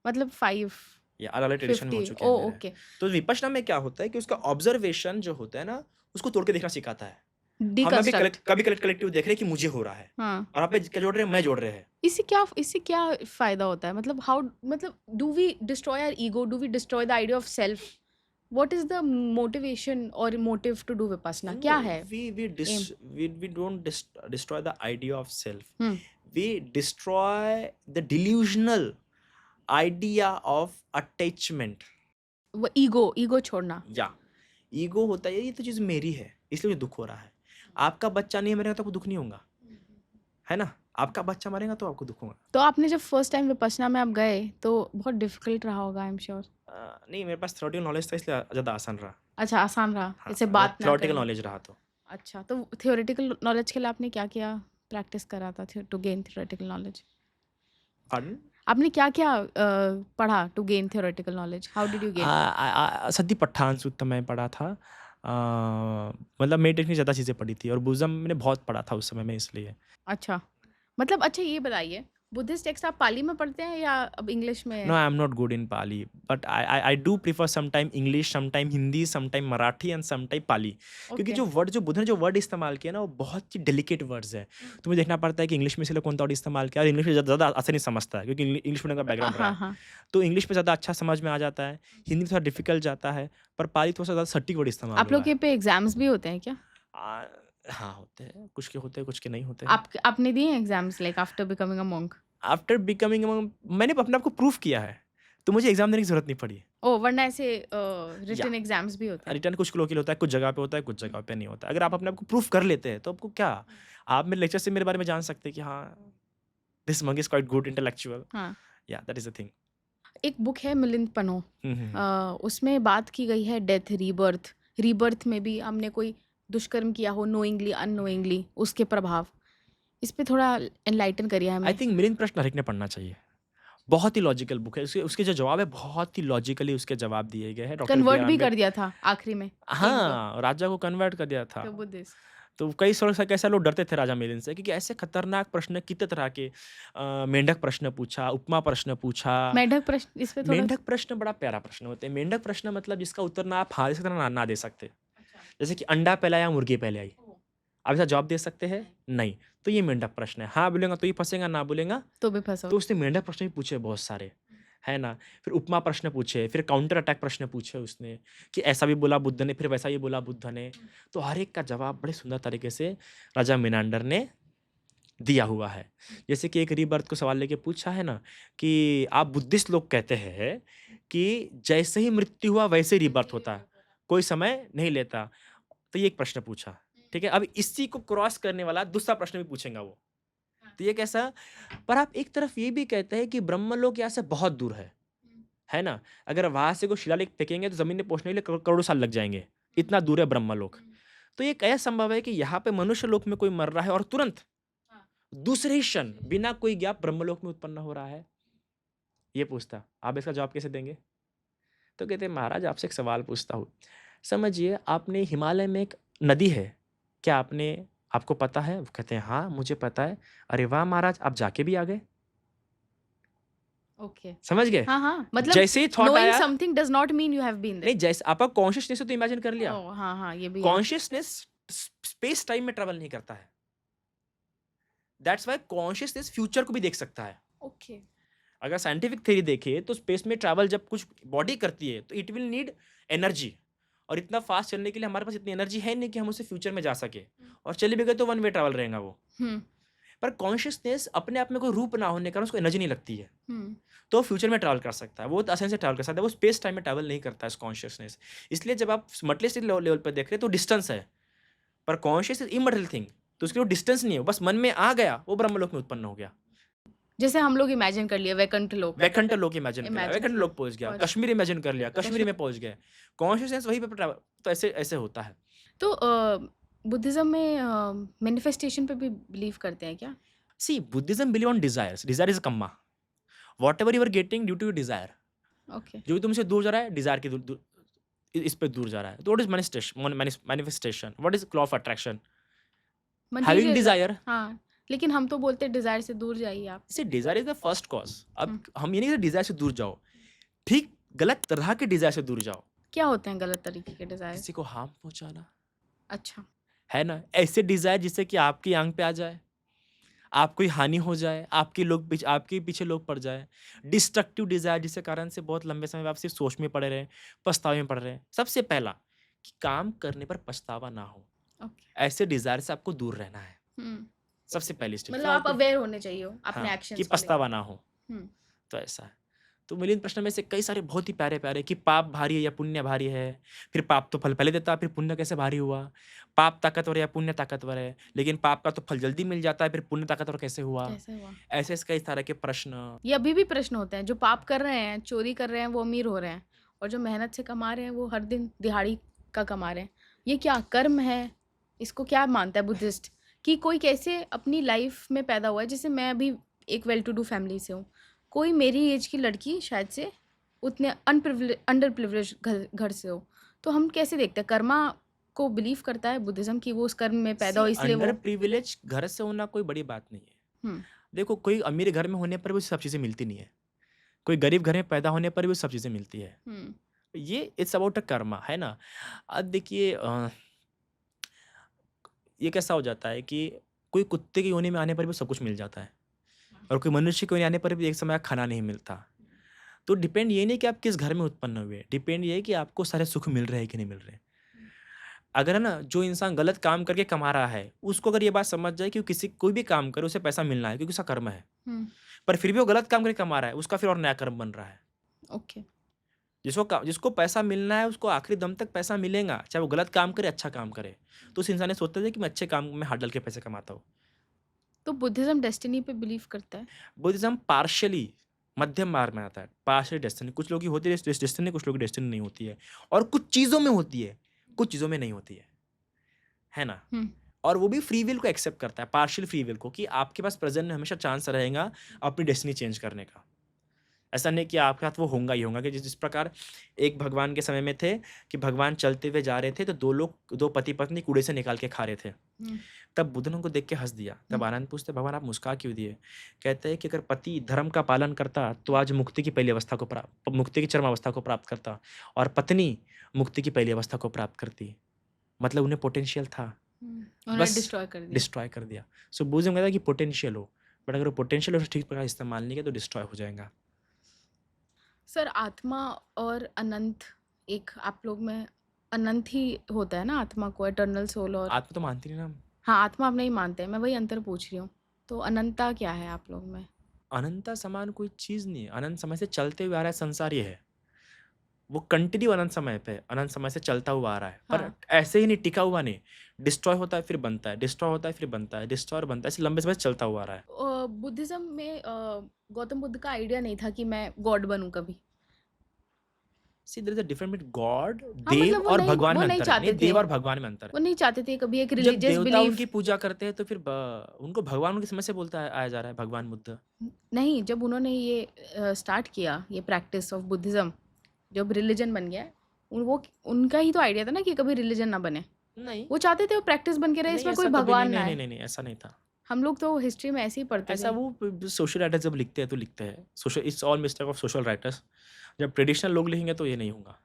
मतलब 5, या अलग-अलग एडिशन में हो 50। चुके हैं ओह! मेरे। ओके। तो विपश्यना में क्या होता है कि उसका ऑब्जर्वेशन जो होता है ना, उसको तोड़ के देखना सिखाता है। हम अभी डिकंस्ट्रक्ट। कलेक्टिव देख रहे हैं कि मुझे हो रहा है, हाँ। और आप क्या जोड़ रहे हैं? मैं जोड़ रहे हैं। इससे क्या फ़ायदा होता है? मतलब मतलब do we destroy our ego? Do we destroy the idea of self? What is the motivation और मोटिव टू डू विपश्यना? क्या No, है um? we don't destroy the idea of self. हुँ। We destroy the delusional idea of attachment. वो ego छोड़ना। या ego होता है ये तो चीज़ मेरी है, इसलिए मुझे दुःख हो रहा है। आपका बच्चा नहीं मरेगा तो आपको दुःख नहीं होगा, है ना? आपका बच्चा मरेगा तो आपको दुःख होगा। तो आपने जब फर्स्ट टाइम विपश्यना में आप गए तो बहुत डिफ़िकल्ट रहा होगा, आई एम श्योर। नहीं, मेरे पास थ्योरेटिकल नॉलेज था, इसलिए ज़्यादा आसान रहा। अच्छा, आसान रहा, हाँ, जैसे अगर बात ना थ्योरेटिकल करना। नॉलेज रहा तो। अच्छा, तो थ्योरेटिकल नॉलेज के लिए आपने क्या किया? प्रैक्टिस करा था to gain theoretical knowledge? Pardon? आपने क्या-क्या पढ़ा to gain theoretical knowledge? How did you gain? Satipatthana Sutta मैं पढ़ा था। मतलब मेडिटेशन की ज़्यादा चीज़ें पढ़ी थी, और बुज़म मैंने बहुत पढ़ा था उस समय में, इसलिए। अच्छा, मतलब अच्छा ये बताइए बुद्धिस्ट टेक्स्ट आप पाली में पढ़ते हैं या अब इंग्लिश No, में? I am not good in Pali, but I do prefer sometime English, sometime Hindi, sometime Marathi and sometime Pali. क्योंकि ओके। जो वर्ड जो बुद्ध ने जो वर्ड इस्तेमाल किया ना वो बहुत ही डेलिकेट वर्ड्स है। तो मुझे देखना पड़ता है कि इंग्लिश में से लोग कौन सा वर्ड इस्तेमाल किया और इंग्लिश में ज़्यादा आसानी समझता है क्योंकि इंग्लिश मीडियम का बैकग्राउंड रहा हाँ, है। हाँ। तो इंग्लिश में ज़्यादा अच्छा समझ में आ जाता है, हिंदी में थोड़ा डिफिकल्ट जाता है, पर पाली थोड़ा सा ज़्यादा सटीक वर्ड इस्तेमाल आप लोग हुआ के है। पे एग्ज़ाम्स भी होते हैं क्या? आ, हाँ होते हैं, कुछ के नहीं होते हैं। आप आपने दिए हैं exams like after becoming a monk? After becoming मैंने अपने आप को प्रूफ किया है, तो मुझे एग्जाम देने की जरूरत नहीं पड़ी। ओह! वरना ऐसे या रिटन एग्ज़ाम्स भी होते हैं। रिटर्न कुछ लोगों के लिए होता है, कुछ जगह पे होता है, कुछ जगह पे नहीं होता है। अगर आप अपने आप को प्रूफ कर लेते हैं तो आपको क्या, आप मेरे लेक्चर से मेरे बारे में जान सकते हैं कि हाँ this monk is quite good intellectual. हाँ। या दैट इज द थिंग। एक बुक है मिलिंद पनो, उसमें बात की गई है डेथ, रीबर्थ। रीबर्थ में भी हमने कोई दुष्कर्म किया हो नोइंगली अननोइंगली, उसके प्रभाव। इस पे थोड़ा एनलाइटन करिए आई हमें। थिंक मिलिंद प्रश्न हर एक ने पढ़ना चाहिए। बहुत ही लॉजिकल बुक है, उसके उसके जो जवाब है बहुत ही लॉजिकली उसके जवाब दिए गए हैं। डॉक्टर बी कन्वर्ट आर भी कर अम्बेडकर, दिया था आखिरी में किंग को, हाँ राजा को कन्वर्ट कर दिया था। To Buddhist. तो कई सालों से कैसे लोग डरते थे राजा मिलिंद से क्योंकि ऐसे खतरनाक प्रश्न कितने तरह के, मेंढक प्रश्न पूछा, उपमा प्रश्न पूछा। मेंढक प्रश्न इस पे थोड़ा। मेंढक प्रश्न बड़ा प्यारा प्रश्न होते हैं। मेंढक प्रश्न मतलब जिसका उत्तर ना आप हाँ दे सकते ना दे सकते। अच्छा। जैसे कि अंडा पहला या मुर्गी पहले आई, ओह! आप इसका जवाब दे सकते हैं नहीं, तो ये मेंढक प्रश्न है। हाँ बोलेगा तो ये फंसेगा, ना बोलेगा तो भी फँसो। तो उसने मेंढक प्रश्न भी पूछे बहुत सारे, है ना। फिर उपमा प्रश्न पूछे, फिर काउंटर अटैक प्रश्न पूछे उसने कि ऐसा भी बोला बुद्ध ने, फिर वैसा ही बोला बुद्ध ने। तो हर एक का जवाब बड़े सुंदर तरीके से राजा मिनांडर ने दिया हुआ है। जैसे कि एक रीबर्थ को सवाल लेके पूछा है ना कि आप बुद्धिस्ट लोग कहते हैं कि जैसे ही मृत्यु हुआ वैसे ही रीबर्थ होता है, कोई समय नहीं लेता। तो ये एक प्रश्न पूछा, ठीक है। अब इसी को क्रॉस करने वाला दूसरा प्रश्न भी पूछेगा वो। तो ये कैसा? पर आप एक तरफ ये भी कहते हैं कि ब्रह्मलोक यहाँ से बहुत दूर है ना? अगर वहाँ से कोई शिलालेख फेंकेंगे तो ज़मीन में पहुँचने के लिए करोड़ों साल लग जाएँगे, इतना दूर है ब्रह्मलोक। तो ये कैसे संभव है कि यहाँ पे मनुष्य लोक में कोई मर रहा है और तुरंत दूसरे ही क्षण बिना कोई गैप ब्रह्मलोक में उत्पन्न हो रहा है? ये पूछता। आप इसका जवाब कैसे देंगे? तो कहते हैं महाराज आपसे एक सवाल पूछता हूँ। समझिए आपने हिमालय में एक नदी है, क्या आपको पता है? वो कहते हैं हाँ, मुझे पता है। अरे वाह महाराज आप जाके भी आ गए। ओके। समझ गए? हाँ, हाँ, मतलब जैसे ही थॉट नोइंग आया, something does not mean you have been नहीं देयर। जैसे आपका कॉन्शियसनेस है तो इमेजिन कर लिया। ओह! हाँ, हाँ, ये भी है। कॉन्शियसनेस स्पेस टाइम में ट्रैवल नहीं करता है। दैट्स व्हाई कॉन्शियसनेस फ्यूचर को भी देख सकता है। ओके। अगर साइंटिफिक थ्योरी देखें तो स्पेस में ट्रैवल जब कुछ बॉडी करती है तो इट विल नीड एनर्जी, और इतना फास्ट चलने के लिए हमारे पास इतनी एनर्जी है नहीं कि हम उससे फ्यूचर में जा सके, और चले भी गए तो वन वे ट्रैवल रहेगा वो। हुँ, पर कॉन्शियसनेस अपने आप में कोई रूप ना होने के कारण उसको एनर्जी नहीं लगती है, हुँ। तो फ्यूचर में ट्रैवल कर सकता है। वो आसानी से ट्रैवल कर सकता है, वो स्पेस टाइम में ट्रैवल नहीं करता है कॉन्शियसनेस। इसलिए जब आप मटेरियलिस्टिक लेवल पर देख रहे हैं तो डिस्टेंस है, पर कॉन्शियस इज इमर्टल थिंग, तो उसके लिए डिस्टेंस नहीं है, बस मन में आ गया वो ब्रह्मलोक में उत्पन्न हो गया। जैसे हम लोग इमेजिन कर लिए वैकुंठ लोक। वैकुंठ लोक इमेजिन कर लिया, इमेजिन वैकुंठ किया। लोक पहुंच गया, पहुँच कश्मीर इमेजिन कर लिया, कश्मीर कश्मीर। में पहुंच गए। कॉन्शियसनेस वहीं पे ट्रैवल, तो ऐसे ऐसे होता है। तो बुद्धिज़्म में मैनिफेस्टेशन पे भी बिलीव करते हैं क्या? See Buddhism believe on desires, desire is kamma, what you are getting due to desire. Okay. जो भी तुमसे दूर जा रहा है डिजायर की इस पे दूर जा रहा है। तो what is manifestation, what is law of attraction? Having material. Desire, हाँ, लेकिन हम तो बोलते हैं डिज़ायर से दूर जाइए आप। See desire is the first cause. अब हुँ। हम ये नहीं डिजायर से दूर जाओ, ठीक गलत तरह के डिजायर से दूर जाओ। क्या होते हैं गलत तरीके के डिज़ायर? किसी को हार्म पहुंचाना, अच्छा। है ना, ऐसे डिजायर जिससे कि आपकी आंख पे आ जाए, आपकी हानि हो जाए, आपके पीछे लोग पड़ जाए। डिस्ट्रक्टिव डिजायर जिसके कारण से बहुत लंबे समय में आप सिर्फ सोच में पड़े रहे, पछतावे में पड़ रहे हैं। सबसे पहला कि काम करने पर पछतावा ना हो, ओके। ऐसे डिजायर से आपको दूर रहना है। हुँ। सबसे पहली स्टेप मतलब आप अवेयर होने चाहिए हो अपने हाँ, एक्शंस कि को लेके। पछतावा ना हो। हुँ। तो ऐसा है। तो मिलिंद प्रश्न में से कई सारे बहुत ही प्यारे प्यारे कि पाप भारी है या पुण्य भारी है, फिर पाप तो फल पहले देता है, फिर पुण्य कैसे भारी हुआ? पाप ताकतवर है या पुण्य ताकतवर है, लेकिन पाप का तो फल जल्दी मिल जाता है, फिर पुण्य ताकतवर कैसे हुआ? कैसे हुआ? ऐसे ऐसे कई तरह के प्रश्न। ये अभी भी प्रश्न होते हैं, जो पाप कर रहे हैं, चोरी कर रहे हैं, वो अमीर हो रहे हैं, और जो मेहनत से कमा रहे हैं, वो हर दिन दिहाड़ी का कमा रहे हैं। ये क्या कर्म है? इसको क्या मानता है बुद्धिस्ट? कि कोई कैसे अपनी लाइफ में पैदा हुआ है, जैसे मैं अभी एक वेल टू डू फैमिली से हूँ, कोई मेरी एज की लड़की शायद से उतने अंडर प्रिविलेज घर से हो, तो हम कैसे देखते हैं कर्मा को बिलीव करता है बुद्धिज्म कि वो उस कर्म में पैदा हो इसलिए अंडर वो। प्रिविलेज घर से होना कोई बड़ी बात नहीं है। हम्म। देखो कोई अमीर घर में होने पर भी सब चीज़ें मिलती नहीं है, कोई गरीब घर में पैदा होने पर भी सब चीज़ें मिलती है। हुँ, ये इट्स अबाउट अ कर्मा, है ना? अब देखिए ये कैसा हो जाता है कि कोई कुत्ते की योनि में आने पर भी सब कुछ मिल जाता है और कोई मनुष्य की योनि आने पर भी एक समय खाना नहीं मिलता। तो डिपेंड ये नहीं कि आप किस घर में उत्पन्न हुए, डिपेंड ये है कि आपको सारे सुख मिल रहे हैं कि नहीं मिल रहे। अगर है ना, जो इंसान गलत काम करके कमा रहा है, उसको अगर ये बात समझ जाए कि वो किसी कोई भी काम करे उसे पैसा मिलना है क्योंकि उसका कर्म है। हुँ, पर फिर भी वो गलत काम करके कमा रहा है, उसका फिर और नया कर्म बन रहा है। ओके। जिसको पैसा मिलना है उसको आखिरी दम तक पैसा मिलेगा, चाहे वो गलत काम करे, अच्छा काम करे। तो उस इंसान ने सोचता है कि मैं अच्छे काम में हाथ डाल के पैसे कमाता हूँ। तो बुद्धिज़्म डेस्टिनी पे बिलीव करता है? बुद्धिज़्म पार्शियली मध्यम मार्ग में आता है, पार्शियल डेस्टिनी। कुछ लोगों की होती है डेस्टिनी, कुछ लोगों की डेस्टिनी नहीं होती है और कुछ चीज़ों में होती है, कुछ चीज़ों में नहीं होती है ना? हुँ, और वो भी फ्री विल को एक्सेप्ट करता है, पार्शियल फ्री विल को, कि आपके पास प्रेज़ेंट में हमेशा चांस रहेगा अपनी डेस्टिनी चेंज करने का। ऐसा नहीं कि आपके साथ वो होगा ही होगा, कि जिस प्रकार एक भगवान के समय में थे कि भगवान चलते हुए जा रहे थे तो 2 पति-पत्नी कूड़े से निकाल के खा रहे थे। हुँ, तब बुद्ध ने उनको देख के हँस दिया। हुँ, तब आनंद पूछते, भगवान आप मुस्कुरा क्यों दिए? कहते हैं कि अगर पति धर्म का पालन करता तो आज मुक्ति की पहली अवस्था को मुक्ति की चरम अवस्था को प्राप्त करता और पत्नी मुक्ति की पहली अवस्था को प्राप्त करती। मतलब उन्हें पोटेंशियल था, हुँ। उन्होंने बस डिस्ट्रॉय कर दिया। डिस्ट्रॉय कर दिया। सो बुद्धिज़्म कहता है कि पोटेंशियल हो, बट अगर वो पोटेंशियल उसे ठीक प्रकार इस्तेमाल नहीं किया तो डिस्ट्रॉय हो जाएगा। सर आत्मा और अनंत एक आप लोग में अनंत ही होता है ना आत्मा को इटर्नल सोल और आत्मा तो मानती नहीं ना हम। हाँ, आत्मा आप नहीं मानते हैं, मैं वही अंतर पूछ रही हूँ। तो अनंतता क्या है आप लोग में? अनंता समान कोई चीज़ नहीं है, अनंत समय से चलते हुए आ रहा है संसार ये है। वो कंटिन्यू अनंत समय पे अनंत समय से चलता हुआ आ रहा है, पर हाँ। ऐसे ही नहीं, टिका हुआ नहीं। डिस्ट्रॉय होता है फिर बनता है, डिस्ट्रॉय होता है फिर बनता है, डिस्ट्रॉय और बनता है, ऐसे लंबे समय से चलता हुआ आ रहा है। बुद्धिज़्म में गौतम बुद्ध का आइडिया नहीं था कि मैं गॉड बनूँ कभी। See there is a difference between God, हाँ, देव मतलब और भगवान वो में नहीं अंतर है। नहीं, चाहते थे। देव और भगवान में अंतर वो नहीं चाहते थे कभी एक है। जब रिलीजियस देवता बिलीफ उनकी पूजा करते हैं तो फिर उनको भगवान उनके समय से बोलता आया जा रहा है, भगवान बुद्ध। नहीं, जब उन्होंने ये स्टार्ट किया, ये प्रैक्टिस ऑफ बुद्धिज़्म, जब रिलिजन बन गया, वो उनका ही तो आइडिया था ना कि कभी रिलिजन ना बने। नहीं, वो चाहते थे वो प्रैक्टिस बन के रहे, नहीं इसमें कोई ऐसा कभी नहीं, भगवान ना नहीं, नहीं, आए। नहीं, नहीं, ऐसा नहीं था। हम लोग तो हिस्ट्री में ऐसे ही पढ़ते ऐसा थे। वो सोशल राइटर्स जब लिखते हैं तो लिखते हैं, social it's all mistake of social writers. जब ट्रेडिशनल लोग लिखेंगे तो ये नहीं होगा।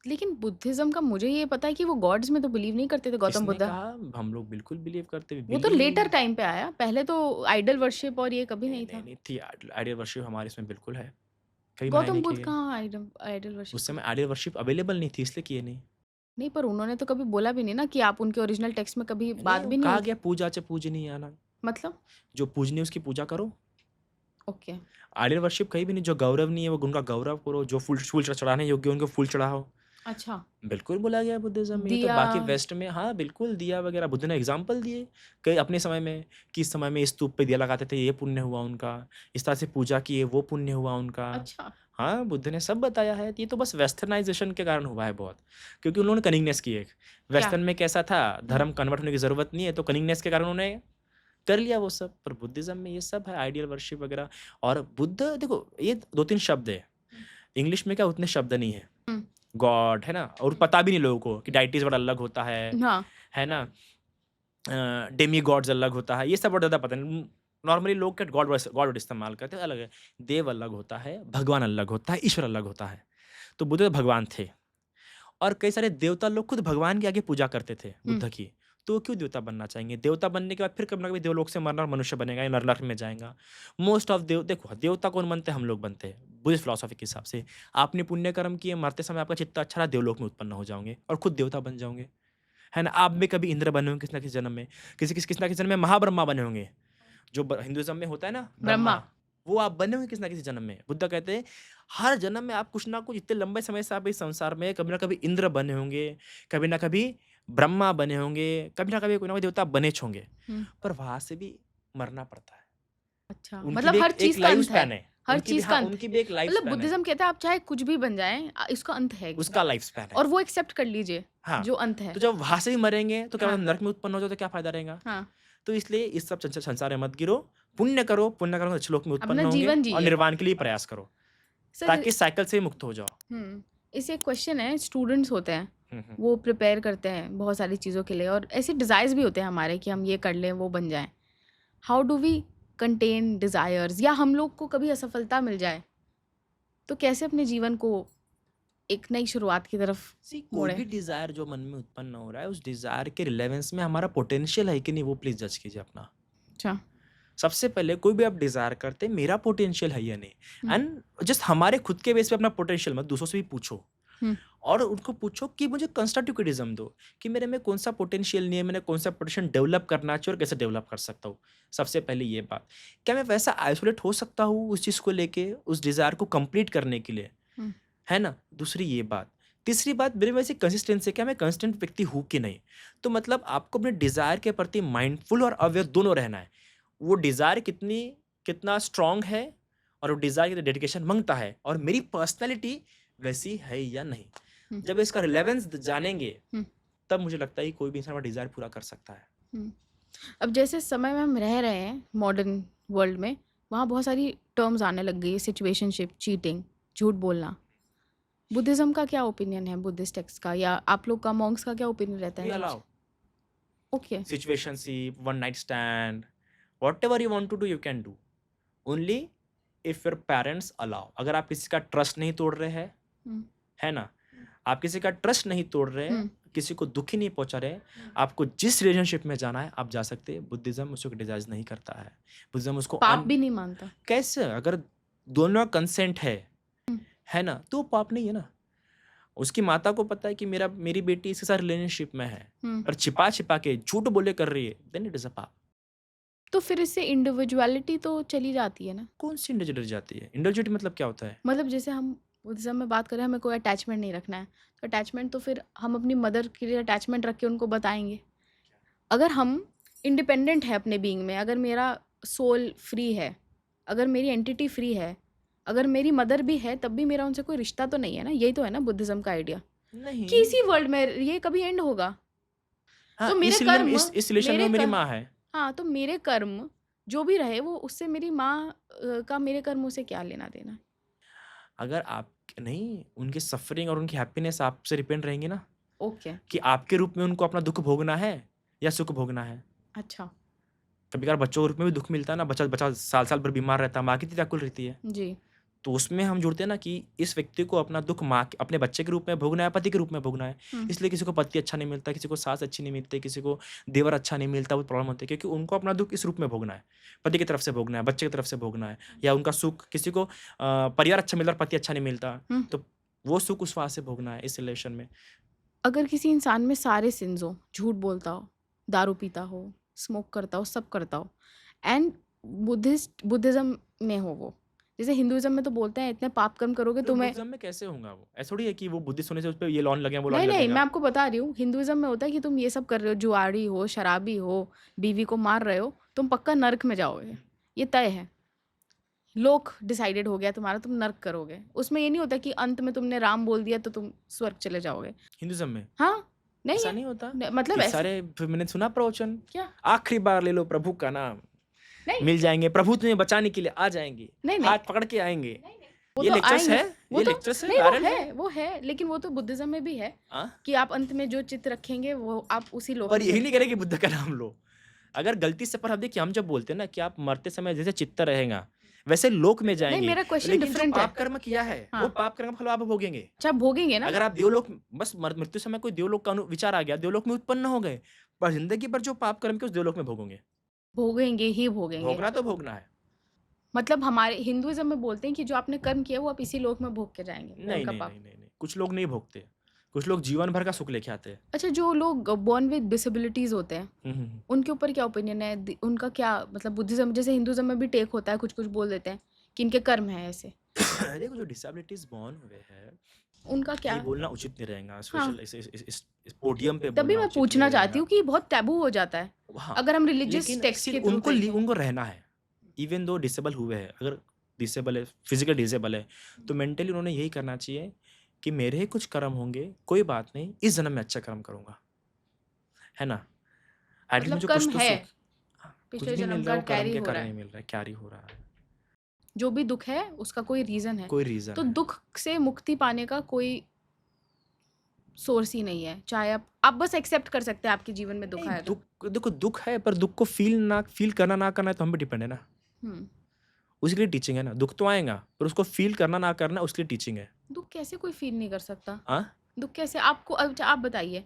लेकिन बुद्धिज़्म का मुझे ये पता है कि वो गॉड्स में तो बिलीव नहीं करते थे गौतम किसने बुद्ध। कहा? हम लोग बिल्कुल बिलीव करते हैं, वो तो लेटर बिलीव। टाइम पे आया, पहले तो आइडल वर्शिप और ये कभी नहीं, नहीं नहीं, था। नहीं थी, आइडियल वर्शिप हमारे इसमें बिल्कुल है, कभी मना ही गौतम नहीं बुद्ध किए। कहाँ आइडल आइडल वर्शिप उस थे? समय आइडियल वर्शिप अवेलेबल नहीं थी इसलिए किए नहीं। नहीं, पर उन्होंने तो कभी बोला भी नहीं ना कि आप उनके ओरिजिनल टेक्स्ट में कभी नहीं, बात वो भी नहीं कहा हुई गया थी। पूजा च पूजनीय आना, मतलब? जो पूजनीय उसकी पूजा करो। ओके। आइडियल वर्शिप कहीं भी नहीं, जो गौरवनीय है वो उनका गौरव करो, जो फूल फूल चढ़ाने योग्य है उनको फूल चढ़ाओ। अच्छा। बिल्कुल बोला गया है बुद्धिज़्म में, ये तो दिया बाकी वेस्ट में हाँ, बिल्कुल दिया वगैरह बुद्ध ने एग्ज़ाम्पल दिए, कई अपने समय में, कि इस समय में इस स्तूप पे दिया लगाते थे, ये पुण्य हुआ उनका, इस तरह से पूजा किए, वो पुण्य हुआ उनका। अच्छा। हाँ, बुद्ध ने सब बताया है, ये तो बस वेस्टर्नाइज़ेशन के कारण हुआ है बहुत, क्योंकि उन्होंने कनिंगनेस की एक। क्या? वेस्टर्न में कैसा था, हुँ। धर्म कन्वर्ट होने की ज़रूरत नहीं है, तो कनिंगनेस के कारण उन्होंने कर लिया वो सब, पर बुद्धिज़्म में ये सब है, आइडियल वर्शिप वगैरह। और बुद्ध देखो, ये 2-3 शब्द है, इंग्लिश में क्या उतने शब्द नहीं है। हुँ। गॉड है ना, और पता भी नहीं लोगों को कि डाइटीज़ वर्ड अलग होता हाँ। है ना? डेमी गॉड्स अलग होता है, ये सब वर्ड ज़्यादा पता नहीं। नॉर्मली लोग क्या गॉड वर्ड इस्तेमाल करते हैं, अलग है। देव अलग होता है, भगवान अलग होता है, ईश्वर अलग होता है। तो बुद्ध भगवान थे और कई सारे देवता लोग खुद भगवान के आगे पूजा करते थे हुँ। बुद्ध की। तो वो क्यों देवता बनना चाहेंगे? देवता बनने के बाद फिर कभी ना कभी देवलोक से मरना और मनुष्य बनेगा या नरक में जाएगा। मोस्ट ऑफ देखो देवता कौन बनते हैं? हम लोग बनते हैं बुद्धिस्ट फिलॉसफी के हिसाब से। आपने पुण्य कर्म किए, मरते समय आपका चित्त अच्छा रहा, देवलोक में उत्पन्न हो जाओगे और खुद देवता बन जाओगे, है ना? आप भी कभी इंद्र बने होंगे किसी ना किसी जन्म में, किसी ना किसी जन्म में महाब्रह्मा बने होंगे। जो हिंदुइज्म में होता है ना ब्रह्मा। ब्रह्मा, वो आप बने होंगे किसी ना किसी जन्म में। बुद्ध कहते हैं हर जन्म में आप कुछ ना कुछ, इतने लंबे समय से आप इस संसार में कभी ना कभी इंद्र बने होंगे, कभी ना कभी ब्रह्मा बने होंगे, कभी ना कभी कोई ना कोई देवता बने होंगे, हुँ। पर वहां से भी मरना पड़ता है। अच्छा, उनकी मतलब भी हर एक चीज़ का लाइफ अंत है। स्पैन है। हर उनकी भी चीज़ का हाँ, अंत है। उनकी भी एक लाइफ मतलब स्पैन है। बुद्धिज़्म कहता है आप चाहे कुछ भी बन जाएँ इसका अंत है एक उसका बार लाइफ स्पैन है। और वो एक्सेप्ट कर लीजिए, हाँ, जो अंत है। तो जब वहां से भी मरेंगे तो क्या हाँ। नरक में उत्पन्न हो जाओ तो क्या फायदा रहेगा? हाँ। तो इसलिए इस सब संसार में मत गिरो, पुण्य करो, पुण्य करो तो अच्छे लोक में उत्पन्न अपना होंगे जीवन और जिए। निर्वाण के लिए प्रयास करो, सर ताकि साइकिल से मुक्त हो जाओ। इससे एक क्वेश्चन है, स्टूडेंट्स होते हैं, हुँ, हुँ। वो प्रिपेयर करते हैं बहुत सारी चीज़ों के लिए और ऐसे डिज़ायर्स भी होते हैं हमारे कि हम ये कर लें, वो बन जाएँ। How do we contain desires, या हम लोग को कभी असफलता मिल जाए तो कैसे अपने जीवन को एक नई शुरुआत की तरफ सी कोई मोड़े? भी डिजायर जो मन में उत्पन्न हो रहा है उस डिजायर के रिलेवेंस में हमारा पोटेंशियल है कि नहीं वो प्लीज जज कीजिए अपना। अच्छा। सबसे पहले कोई भी आप डिजायर करते हैं मेरा पोटेंशियल है या नहीं, हम्म, एंड जस्ट हमारे खुद के बेस पे अपना पोटेंशियल मत दूसरों से भी पूछो। हम्म, और उनको पूछो कि मुझे कंस्ट्रक्टिव क्रिटिसिज्म दो कि मेरे में कौन सा पोटेंशियल नहीं है, मैंने कौन सा पोटेंशियल डेवलप करना चाहिए और कैसे डेवलप कर सकता हूँ। सबसे पहले ये बात, क्या मैं वैसा आइसोलेट हो सकता हूँ उस चीज़ को लेके, उस डिज़ायर को कंप्लीट करने के लिए, हम्म, है ना? दूसरी ये बात। तीसरी बात, मेरे में से कंसिस्टेंसी, क्या मैं कंसिस्टेंट व्यक्ति हूँ कि नहीं? तो मतलब आपको अपने डिज़ायर के प्रति माइंडफुल और अवेयर दोनों रहना है। वो डिज़ायर कितना स्ट्रॉन्ग है और वो डिज़ायर कितना डेडिकेशन माँगता है और मेरी पर्सनैलिटी वैसी है या नहीं? हम्म, जब इसका रिलेवेंस जानेंगे हम्म, तब मुझे लगता है कि कोई भी इंसान अपना डिज़ायर पूरा कर सकता है। हम्म। अब जैसे समय में हम रह रहे हैं मॉडर्न वर्ल्ड में, वहाँ बहुत सारी टर्म्स आने लग गई है, सिचुएशनशिप, चीटिंग, झूठ बोलना। बुद्धिज्म का क्या ओपिनियन है, बुद्धिस्ट टेक्स्ट का, या आप लोग का, मॉन्क्स का क्या ओपिनियन रहता वी है? Allow okay. Situationship, one night stand, whatever you want to do you can do, only if your parents allow. अगर आप किसी का ट्रस्ट नहीं तोड़ रहे हैं, हम्म, है ना? आप किसी का ट्रस्ट नहीं तोड़ रहे हैं, हम्म, किसी को दुखी नहीं पहुंचा रहे, आपको जिस रिलेशनशिप में जाना है आप जा सकते हैं। बुद्धिज्म उसको डिजाइन नहीं करता है। बुद्धिज्म उसको पाप भी नहीं मानता। कैसे, अगर दोनों कंसेंट हम्म, है ना, तो वो पाप नहीं है ना। उसकी माता को पता है कि मेरी बेटी इसके साथ रिलेशनशिप में है हम्म। और छिपा छिपा के झूठ बोले कर रही है, देन इट इज अ पाप। तो फिर इससे इंडिविजुअलिटी तो चली जाती है ना? कौन सी इंडिविजुअलिटी जाती है? इंडिविजुअलिटी मतलब क्या होता है? मतलब जैसे हम बुद्धिज्म में बात करें, हमें कोई अटैचमेंट नहीं रखना है, तो अटैचमेंट तो फिर हम अपनी मदर के लिए अटैचमेंट रख के उनको बताएंगे। अगर हम इंडिपेंडेंट है अपने बीइंग में, अगर मेरा सोल फ्री है, अगर मेरी एंटिटी फ्री है, अगर मेरी मदर भी है, तब भी मेरा उनसे कोई रिश्ता तो नहीं है ना। यही तो है ना बुद्धिज्म का आइडिया, कि नहीं। इसी वर्ल्ड में ये कभी एंड होगा। हाँ, तो मेरे इस कर्म, इस रिलेशन में मेरे वो मेरी कर माँ है। हाँ, तो मेरे कर्म जो भी रहे, वो उससे मेरी माँ का मेरे कर्मों से क्या लेना देना? अगर आप नहीं, उनकी सफरिंग और उनकी हैप्पीनेस आपसे डिपेंड रहेंगी ना, ओके। कि आपके रूप में उनको अपना दुख भोगना है या सुख भोगना है। अच्छा। कभी कभार बच्चों के रूप में भी दुख मिलता है ना, बच्चा बच्चा साल साल भर बीमार रहता है, माँ कितनी व्याकुल रहती है। जी। तो उसमें हम जुड़ते हैं ना कि इस व्यक्ति को अपना दुख अपने बच्चे के रूप में भोगना है, पति के रूप में भोगना है। हम्म, इसलिए किसी को पति अच्छा नहीं मिलता, किसी को सास अच्छी नहीं मिलती, किसी को देवर अच्छा नहीं मिलता, वो प्रॉब्लम होती है क्योंकि उनको अपना दुख इस रूप में भोगना है। पति की तरफ से भोगना है, बच्चे की तरफ से भोगना है, या उनका सुख, किसी को परिवार अच्छा मिलता और पति अच्छा नहीं मिलता, हम्म। तो वो सुख उस वहां से भोगना है इस रिलेशन में। अगर किसी इंसान में सारे सिन्स हो, झूठ बोलता हो, दारू पीता हो, स्मोक करता हो, सब करता हो, एंड बुद्धिज्म में हो वो, जैसे हिंदुइज्म में तो बोलते हैं इतने पाप कर्म करोगे तो तुम्हें। बुद्धिज्म में कैसे होगा वो? ऐसा थोड़ी है कि वो बुद्धिस्ट होने से उस पर ये लॉन लगे वो लॉन नहीं नहीं, मैं लगेगा। आपको बता रही हूँ, हिंदुइज्म में होता है कि तुम ये सब कर रहे हो, जुआरी हो, शराबी हो, बीवी को मार रहे हो, तुम पक्का नर्क में जाओगे, ये तय है। लोक डिसाइडेड हो गया तुम्हारा, तुम नर्क करोगे। उसमें ये नहीं होता कि अंत में तुमने राम बोल दिया तो तुम स्वर्ग चले जाओगे। हिंदुइज्म में हाँ, नहीं ऐसा है। नहीं होता मतलब कि ऐसे सारे, फिर मैंने सुना प्रवचन, क्या? आखिरी बार ले लो प्रभु का नाम, नहीं मिल जाएंगे प्रभु, तुम्हें बचाने के लिए आ जाएंगे, नहीं नहीं, हाथ पकड़ के आएंगे। वो ये तो लेक्चर्स आएंगे। है, वो ये तो लेक्चर्स है, नहीं, वायरल है। वो है, लेकिन वो तो बुद्धिज्म में भी है हाँ, कि आप अंत में जो चित्त रखेंगे वो आप उसी लोक पर में यही चले। नहीं करें कि बुद्ध का नाम लो। अगर गलती से, पर हम देखिए, हम जब बोलते हैं ना कि आप मरते समय जैसे चित्त रहेगा वैसे लोक में नहीं, जाएंगे, मेरा क्वेश्चन लेकिन जो डिफरेंट है। पाप कर्म किया है वो हाँ, पाप कर्म का फल आप भोगेंगे। अच्छा, भोगेंगे ना। अगर आप देवलोक, बस मृत्यु समय कोई देवलोक का विचार आ गया, देवलोक में उत्पन्न हो गए, पर जिंदगी भर जो पाप कर्म के उस देवलोक में भोगोगे। भोगेंगे ही भोगेंगे। भोगना तो भोगना है। मतलब हमारे हिंदुइज्म में बोलते हैं कि जो आपने कर्म किया वो आप इसी लोक में भोग के जाएंगे, नहीं पुण्य का नहीं पाप। नहीं नहीं नहीं, कुछ लोग नहीं भोगते, कुछ लोग जीवन भर का सुख लेके आते हैं। अच्छा, जो लोग बॉर्न विद डिसेबिलिटीज होते हैं, हम्म। उनके ऊपर क्या ओपिनियन है? उनका क्या मतलब, बुद्धिज्म जैसे हिंदुइज्म में भी टेक होता है, कुछ कुछ बोल देते हैं कि इनके कर्म है ऐसे, देखो, जो डिसेबिलिटीज बॉर्न हुए हैं, उनका क्या? ये बोलना उचित नहीं रहेगा, हाँ, स्पेशल इस पोडियम पे तभी बोलना मैं उचित नहीं पूछना चाहती रहेगा। हूँ कि बहुत टैबू हो जाता है हाँ, अगर हम रिलीजियस लेकिन टेक्स्ट के सिर्फ थ्रू उनको देखें। उनको रहना है, इवन दो डिसेबल हुए हैं, अगर डिसेबल है, फिजिकल डिसेबल है, तो मेंटली उन्होंने यही करना चाहिए कि मेरे ही कुछ कर्म होंगे, कोई बात नहीं, इस जन्म में अच्छा कर्म करूंगा, है ना? एटलीस्ट मतलब मुझे कर्म कुछ तो है, सुख, कुछ पिछले भी जन्म मिल रहा का है वो कर्म कैरी के हो कारण रहा नहीं है। मिल रहा है, कैरी हो रहा है, जो भी दुख है उसका कोई रीजन है, कोई रीजन तो है। दुख से मुक्ति पाने का कोई सोर्स ही नहीं है। चाहे आप बस एक्सेप्ट कर सकते हैं आपके जीवन में दुख नहीं, आया तो। दुख देखो, दुख है, पर दुख को फील करना ना करना है तो हम पे डिपेंड है ना। हम्म। उसके लिए टीचिंग है ना। दुख तो आएगा पर उसको फील करना ना करना उसके लिए टीचिंग है। दुख कैसे कोई फील नहीं कर सकता? हाँ, दुख कैसे आपको, अच्छा आप बताइए,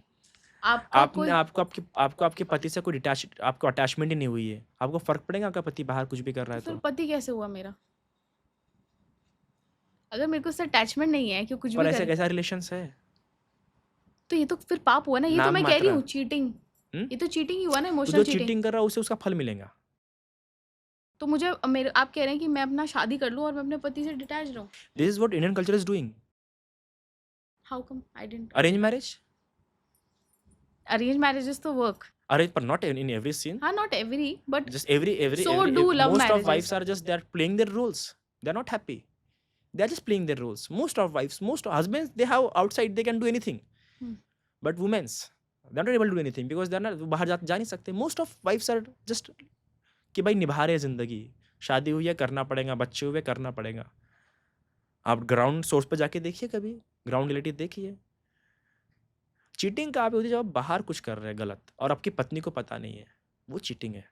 आपका आपने कोई आपको आपके पति से कोई डिटैच आपको अटैचमेंट ही नहीं हुई है, आपको फर्क पड़ेगा आपका पति बाहर कुछ भी कर रहा तो है फिर तो? पति कैसे हुआ मेरा? अगर मेरे को उससे अटैचमेंट नहीं है कि वो कुछ पर भी ऐसा करे, कैसा रिलेशन है? तो ये तो फिर पाप हुआ ना, ये तो नाम मैं कह रही मात्र। हूँ चीटिंग। हम्म। ये तो चीटिंग ही हुआ ना, तो इमोशनल जो चीटिंग। चीटिंग कर रहा है उसे उसका फल मिलेगा। तो मुझे मेरे आप कह रहे हैं कि मैं अपना शादी कर लूँ और मैं अपने पति से डिटैच रहूँ? This is what Indian culture is doing. How come I didn't? Arrange marriage, arrange marriages तो वर्क। अरेंज पर नॉट इन एवरी सीन। हाँ, not every but Just every so do love most of wives marriages. are just they're playing their roles. They're not happy. They're just playing their roles. Most of wives, most of husbands, they have outside they can do anything. But women's, they're not able to do anything because they're not बाहर जा नहीं सकते. Most of wives are just कि भाई निभा रहे हैं जिंदगी, शादी हुई है करना पड़ेगा, बच्चे हुए करना पड़ेगा। आप ग्राउंड सोर्स पे जाके देखिए, कभी ग्राउंड रियलिटी देखिए। चीटिंग कहाँ पे होती है? जब आप बाहर कुछ कर रहे हैं गलत और आपकी पत्नी को पता नहीं है, वो चीटिंग है।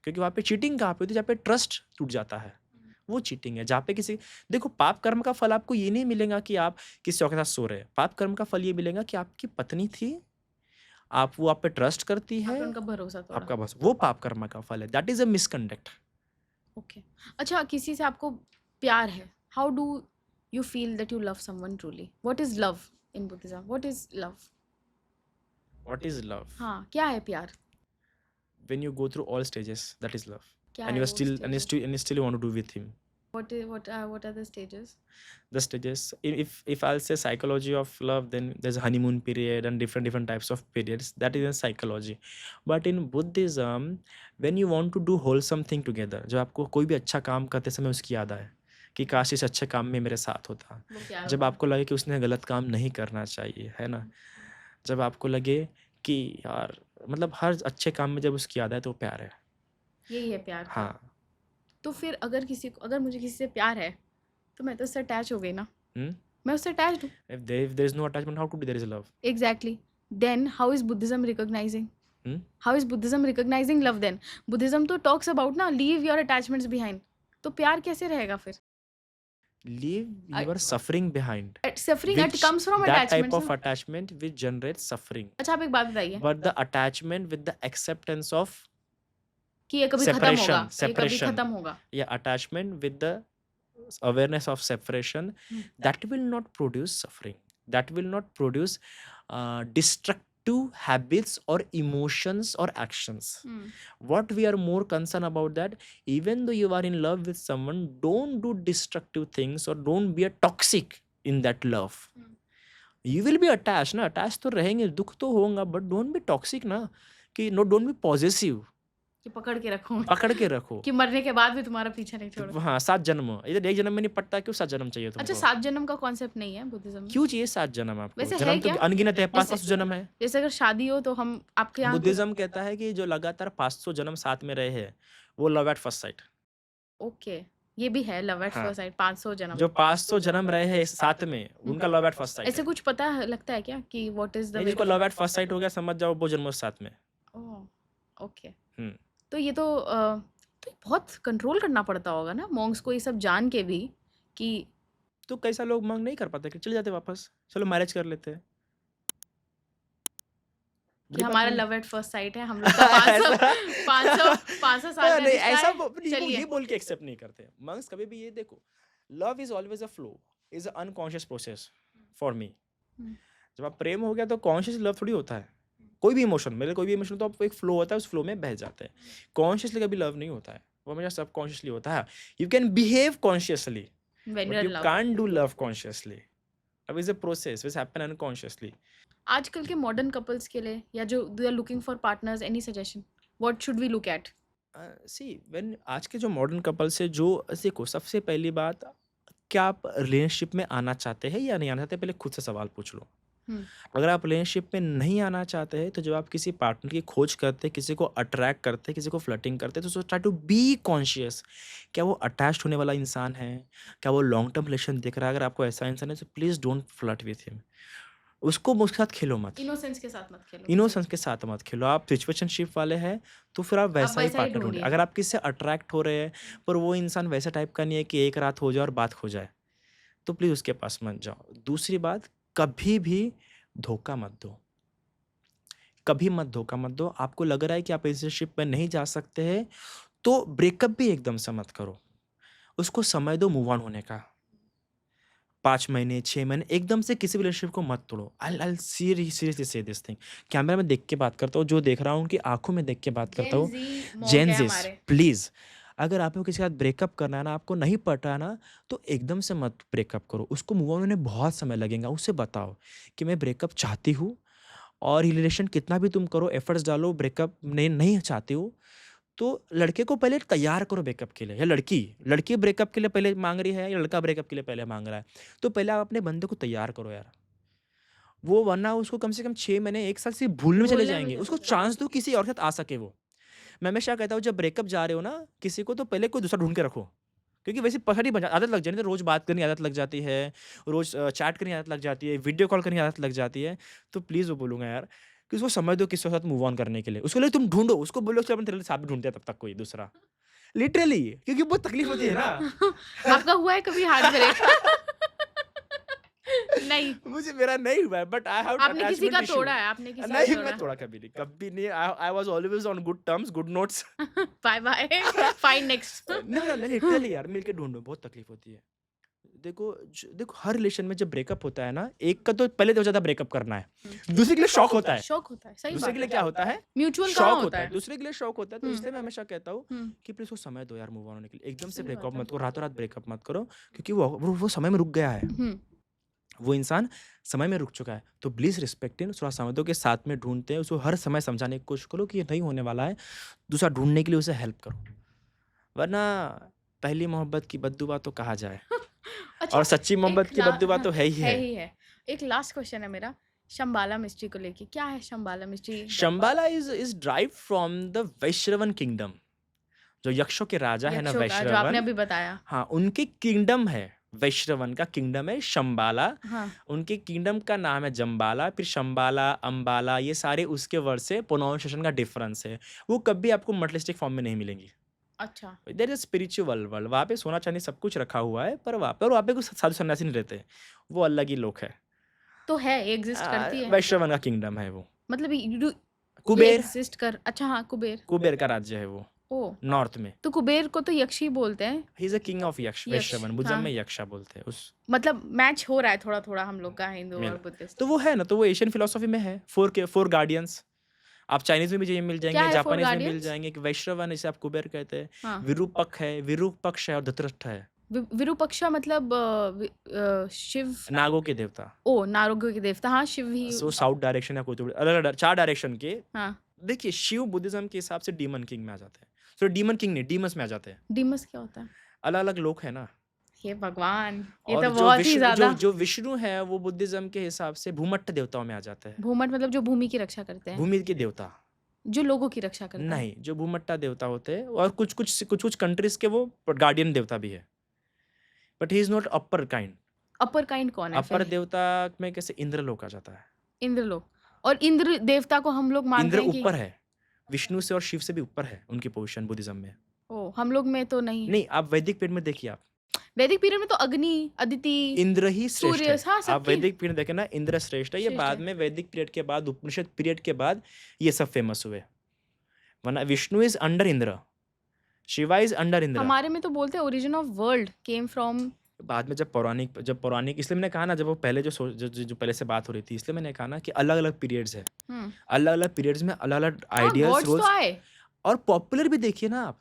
क्योंकि वहाँ पे चीटिंग कहाँ पे होती है? जहाँ पे ट्रस्ट टूट जाता है, वो चीटिंग है। जहाँ पे किसी देखो, पाप कर्म का फल आपको ये नहीं मिलेगा कि आप किसी और के साथ सो रहे हैं। पाप कर्म का फल ये मिलेगा कि आपकी पत्नी थी, वो आप पे ट्रस्ट करती है, आपने उनका भरोसा तोड़ा। आपका बस वो पाप कर्म का फल है। That is a misconduct. Okay. अच्छा, किसी से आपको प्यार है, how do you feel that you love someone truly? What is love in Buddhism? What is love? What is love? हाँ, क्या है प्यार? When you go through all stages, that is love. क्या एंड है यू वो still stages? and you still want to do with him. What are the stages? The stages, if I'll say psychology of love, then there's a honeymoon period and different types of periods. That is in psychology. But in Buddhism, when you want to do wholesome thing together, जब आपको कोई भी अच्छा काम करते समय उसकी याद आए कि काश इस अच्छे काम में मेरे साथ होता, वो प्यार जब होता है। आपको लगे कि उसने गलत काम नहीं करना चाहिए, है ना, जब आपको लगे कि यार मतलब हर अच्छे काम में जब उसकी याद आए तो वो प्यार है। यही है प्यार। हाँ। तो फिर अगर मुझे किसी से प्यार है तो मैं तो उससे अटैच हो गई ना। हम्म। मैं उससे अटैच्ड हूँ। If there is no attachment, how could there is love? Exactly. Then how is Buddhism recognizing? Hmm? How is Buddhism recognizing love? Then Buddhism तो टॉक्स अबाउट ना लीव योर अटैचमेंट्स बिहाइंड। तो प्यार कैसे रहेगा फिर? Leave your suffering behind. Suffering Which comes from that type attachments of ना। attachment which generates suffering. अच्छा, आप एक बात बताइए But the attachment with the acceptance of कि ये कभी खत्म होगा, separation, ये कभी separation, खत्म होगा। yeah, attachment with the awareness of separation, that will not produce suffering. That will not produce destructive habits or emotions or actions. What we are more concerned about that, even though you are in love with someone, don't do destructive things or don't be a toxic in that love. You will be attached ना, attached तो रहेंगे, दुख तो होगा, but don't be toxic ना, कि no, don't be possessive. कि पकड़ के रखो, पकड़ के रखो कि मरने के बाद भी तुम्हारा पीछा नहीं छोड़ो। हाँ, 7 जन्म। इधर एक जन्म में नहीं पड़ता, क्यों 7 जन्म चाहिए अच्छा, तुमको? 7 जन्म का कॉन्सेप्ट नहीं है बुद्धिज्म में? क्यों चाहिए 7 जन्म आपको? वैसे है जन्म तो क्या? अनगिनत है, 500 जैसे जन्म है। जैसे अगर शादी हो तो हम आपके यहाँ बुद्धिज्म कहता है कि जो लगातार 500 जन्म साथ में रहे हैं, वो love at first sight. Okay, ये भी है लव एट हाँ। फर्स्ट साइट, 500 जन्म। जो 500 जन्म रहे हैं साथ में, उनका लव एट फर्स्ट साइट ऐसे है। कुछ पता लगता है क्या कि व्हाट इज द नहीं, वे? जिसको लव एट फर्स्ट साइट हो गया, समझ जाओ वो जन्मों साथ में। ओह, ओके। हम्म। तो ये तो बहुत कंट्रोल करना पड़ता होगा ना मॉन्क्स को, ये सब जान के भी कि तो कैसा लोग मांग नहीं कर पाते कि चले जाते वापस, चलो मैरिज कर लेते हैं। हमारा लव एट फर्स्ट साइट है, हम लोग का 500 साल का नहीं, रिश्ता ऐसा है। चलिए, ये बोल के एक्सेप्ट नहीं करते मंक्स कभी भी। ये देखो, love is always a flow, is a unconscious process for me. जब आप प्रेम हो गया तो कॉन्शियस लव थोड़ी होता है। कोई भी इमोशन, मेरे कोई भी इमोशन तो आप एक फ्लो होता है, उस फ्लो में बह जाते हैं। कॉन्शियसली कभी लव नहीं होता है, वो हमेशा सबकॉन्शियसली होता है। You can behave consciously but you can't do love consciously. Love is a process which happen unconsciously. आजकल के मॉडर्न कपल्स के लिए या जो they are looking for partners, any suggestion what should we look at? See when आज के जो modern couples है, जो देखो, सबसे पहली बात, क्या आप रिलेशनशिप में आना चाहते हैं या नहीं आना चाहते, पहले खुद से सवाल पूछ लो। अगर आप रिलेशनशिप में नहीं आना चाहते हैं, तो जब आप किसी पार्टनर की खोज करते हैं, किसी को अट्रैक्ट करते हैं, किसी को फ्लर्टिंग करते हैं, तो ट्राई टू बी कॉन्शियस। क्या वो अटैच्ड होने वाला इंसान है? क्या वो लॉन्ग टर्म रिलेशन देख रहा है? अगर आपको ऐसा इंसान है तो please don't flirt with him. उसको उसके साथ खेलो मत। इनोसेंस के साथ मत खेलो। इनोसेंस के साथ मत खेलो। आप सिचुएशनशिप वाले हैं तो फिर आप आप वैसा ही वैसा ही पार्टनर ढूंढिए। ढूंढिए। अगर आप किससे अट्रैक्ट हो रहे हैं पर वो इंसान वैसा टाइप का नहीं है कि एक रात हो जाए और बात हो जाए, तो प्लीज़ उसके पास मत जाओ। दूसरी बात, कभी भी धोखा मत दो। कभी मत धोखा मत दो। आपको लग रहा है कि आप रिलेशनशिप में नहीं जा सकते हैं तो ब्रेकअप भी एकदम से मत करो। उसको समय दो मूव ऑन होने का। 5 महीने, 6 महीने एकदम से किसी भी रिलेशनशिप को मत तोड़ो। आई सीरियसली से दिस थिंग। कैमरा में देख के बात करता हूँ, जो देख रहा हूँ उनकी आँखों में देख के बात करता जेन हूँ। जी मॉन्क जेन है ज़िस हमारे। प्लीज़, अगर आपको किसी के साथ ब्रेकअप करना है ना, आपको नहीं पट रहा है ना, तो एकदम से मत ब्रेकअप करो। उसको मूव ऑन होने में बहुत समय लगेगा। उसे बताओ कि मैं ब्रेकअप चाहती हूँ और ये रिलेशन कितना भी तुम करो, एफर्ट्स डालो, ब्रेकअप नहीं चाहती हूँ, तो लड़के को पहले तैयार करो ब्रेकअप के लिए, या लड़की ब्रेकअप के लिए पहले मांग रही है या लड़का ब्रेकअप के लिए पहले मांग रहा है, तो पहले आप अपने बंदे को तैयार करो यार। वो वरना उसको कम से कम 6 महीने 1 साल से भूलने में चले भूलने में जाएंगे। चले उसको जाएंगे। चांस दो किसी और के साथ आ सके। वो मैं हमेशा कहता हूँ, जब ब्रेकअप जा रहे हो ना किसी को, तो पहले कोई दूसरा ढूंढ के रखो, क्योंकि वैसे पकड़ ही बन आदत लग जाती है। रोज बात करने की आदत लग जाती है, रोज चैट करने की आदत लग जाती है, वीडियो कॉल करने की आदत लग जाती है। तो प्लीज़ वो बोलूँगा यार कि उसको समझ दो किसी के साथ मूव ऑन करने के लिए। उसके लिए तुम ढूंढो, उसको बोलो कि अपन तेरे लिए साथ भी ढूंढते हैं तब तक कोई दूसरा, लिटरली, क्योंकि बहुत तकलीफ होती है ना। आपका हुआ है कभी हार्ट ब्रेक? नहीं। मुझे मेरा नहीं हुआ है, बट आई हैव आपने किसी अटैचमेंट का इश्यू। तोड़ा है? आपने किसी का नहीं, तोड़ा मैं तोड़ा कभी नहीं। I was always on good terms, good notes. Bye bye, fine next. नहीं, लिटरली यार, मिलके ढूंढो, बहुत तकलीफ होती है। देखो हर रिलेशन में जब ब्रेकअप होता है ना, एक का तो पहले तो ज़्यादा ब्रेकअप करना है, दूसरे के लिए शौक होता है। शौक होता है, सही दूसरे बात के लिए है। क्या होता है? म्यूचुअल कहाँ शौक होता होता है। है? दूसरे के लिए शौक होता है। तो इसलिए मैं हमेशा कहता हूँ हुँ, कि प्लीज़ उसको समय दो यार मूव ऑन होने के लिए। एकदम से सही ब्रेकअप बात है। मत करो, रातों-रात ब्रेकअप मत करो, क्योंकि वो समय में रुक गया है। हुँ, वो इंसान समय में रुक चुका है। तो प्लीज़ रिस्पेक्ट हिम, थोड़ा समय दो, के साथ में ढूँढते हैं। उसको हर समय समझाने की कोशिश करो कि ये नहीं होने वाला है। दूसरा ढूँढने के लिए उसे हेल्प करो। वरना पहली मोहब्बत की बद्दुआ तो कहा जाए, अच्छा, और सच्ची मोहब्बत एक की बद्दुआ तो है ही है है। ही है। एक लास्ट क्वेश्चन है मेरा, शंबाला मिस्ट्री को लेके। क्या है Shambala mystery? Shambala is derived from the Vaishravana kingdom. जो यक्षों के राजा है ना यक्षों का जो आपने वैश्रवन, अभी बताया। हाँ, उनकी किंगडम है। वैश्रवन का किंगडम है शंबाला। हाँ, उनके किंगडम का नाम है जंबाला, फिर शंबाला, अंबाला, ये सारे उसके वर्ड से प्रोनाउंसिएशन का डिफरेंस है। वो कभी आपको मटेरियलिस्टिक फॉर्म में नहीं मिलेंगी। अच्छा। देयर इज स्पिरिचुअल वर्ल्ड, वहाँ पे सोना चांदी सब कुछ रखा हुआ है, पर वहाँ पे कुछ साधु सन्यासी नहीं रहते। वो अलग ही लोक है। तो है, एग्ज़िस्ट करती है? वैश्रवन का किंगडम है वो। मतलब ये कुबेर, एग्ज़िस्ट कर अच्छा हाँ, कुबेर। कुबेर का राज्य है वो, ओह! नॉर्थ में। तो कुबेर को तो यक्ष ही बोलते हैं। He is a king of यक्ष। यक्ष, वैश्रवन बुद्धिज्म हाँ। में यक्षा बोलते हैं उस। मतलब मैच हो रहा है थोड़ा-थोड़ा हम लोग का हिंदू मिल और बुद्धिस्ट। तो वो है ना, तो वो एशियन फिलोसॉफी में है। Four guardians. आप चाइनीज में भी ये मिल क्या जाएंगे, है 4 जापानीज में मिल गार्डियंस? जाएंगे। कि वैश्रवन इसे आप कुबेर कहते हैं। हाँ। विरूपक्ष है और धृतराष्ट्र है, विरूपाक्षा मतलब शिव। नागों के देवता। ओह! नारोग्य के देवता। हाँ, शिव ही। सो साउथ डायरेक्शन या कोई तो अलग अलग 4 डायरेक्शन के। हाँ, देखिए शिव बुद्धिज्म के हिसाब से डीमन किंग में आ जाते हैं। सो डीमन किंग नहीं, डीमंस में आ जाते हैं। डीमस क्या होता है? अलग अलग लोक है ना। हे भगवान! ये और तो बहुत ही ज़्यादा। जो विष्णु है वो बुद्धिज्म के हिसाब से भूमट्ट देवताओं में आ जाते हैं। भूमट मतलब जो भूमि की रक्षा करते हैं, भूमि के देवता जो लोगों की रक्षा करते हैं। नहीं, जो भूमट्टा देवता होते हैं। और कुछ कंट्रीज के वो गार्डियन देवता भी है, but he is not upper kind. Upper kind कौन है अपर फिर? देवता में कैसे इंद्रलोक आ जाता है। इंद्रलोक। और इंद्र देवता को हम लोग मानते इंद्र हैं कि ऊपर है, विष्णु से और शिव से भी ऊपर है उनकी पोजीशन बुद्धिज्म में। ओह! हम लोग में तो नहीं। नहीं, आप वैदिक पीरियड में देखिए। आप वैदिक पीरियड में तो अग्नि, अदिति, इंद्र ही श्रेष्ठ सूर्य, है। हाँ, आप सबकी वैदिक पीरियड देखें ना, इंद्र श्रेष्ठ है। ये श्रेष्ठ बाद है। में वैदिक पीरियड के बाद, उपनिषद पीरियड के बाद ये सब फेमस हुए। वरना Vishnu is under Indra, Shiva is under Indra. हमारे में तो बोलते हैं origin of world came from. बाद में जब पौराणिक, इसलिए मैंने कहा ना, जब वो पहले जो पहले से बात हो रही थी, इसलिए मैंने कहा ना कि अलग अलग पीरियड्स है। अलग अलग पीरियड्स में अलग अलग हाँ, आइडियल्स, गॉड्स तो रोल्स। आए। और पॉपुलर भी देखिए ना आप,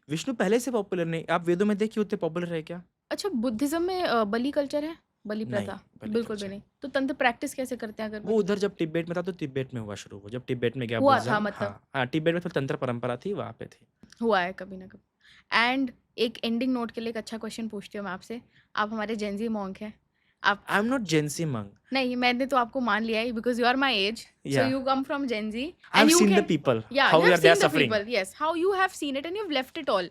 विष्णु पहले से पॉपुलर नहीं। आप वेदों में देखिए उतने पॉपुलर है क्या? अच्छा, बुद्धिज्म में बलि कल्चर है? बलि नहीं, प्रथा? बलि बिल्कुल भी कल्चर नहीं। तो तंत्र प्रैक्टिस कैसे करते हैं अगर वो उधर जब तिब्बत में था तो तिब्बत में हुआ शुरू। वो जब तिब्बत में गया हुआ था बुद्धिज्म, मतलब? हाँ हाँ, तिब्बत में तो तंत्र परंपरा थी, वहाँ पे थी। हुआ है कभी ना कभी। एंड एक एंडिंग नोट के लिए एक अच्छा क्वेश्चन पूछती हूँ मैं आपसे। आप हमारे जेन ज़ी मॉन्क हैं। आप आई एम नॉट जेंसी मंग। नहीं, मैंने तो आपको मान लिया है because you are my age. So Yeah. You come from Gen Z I and have you seen the can people, या how you have they are seen the suffering. People, yes, how you have seen it and you have left it all.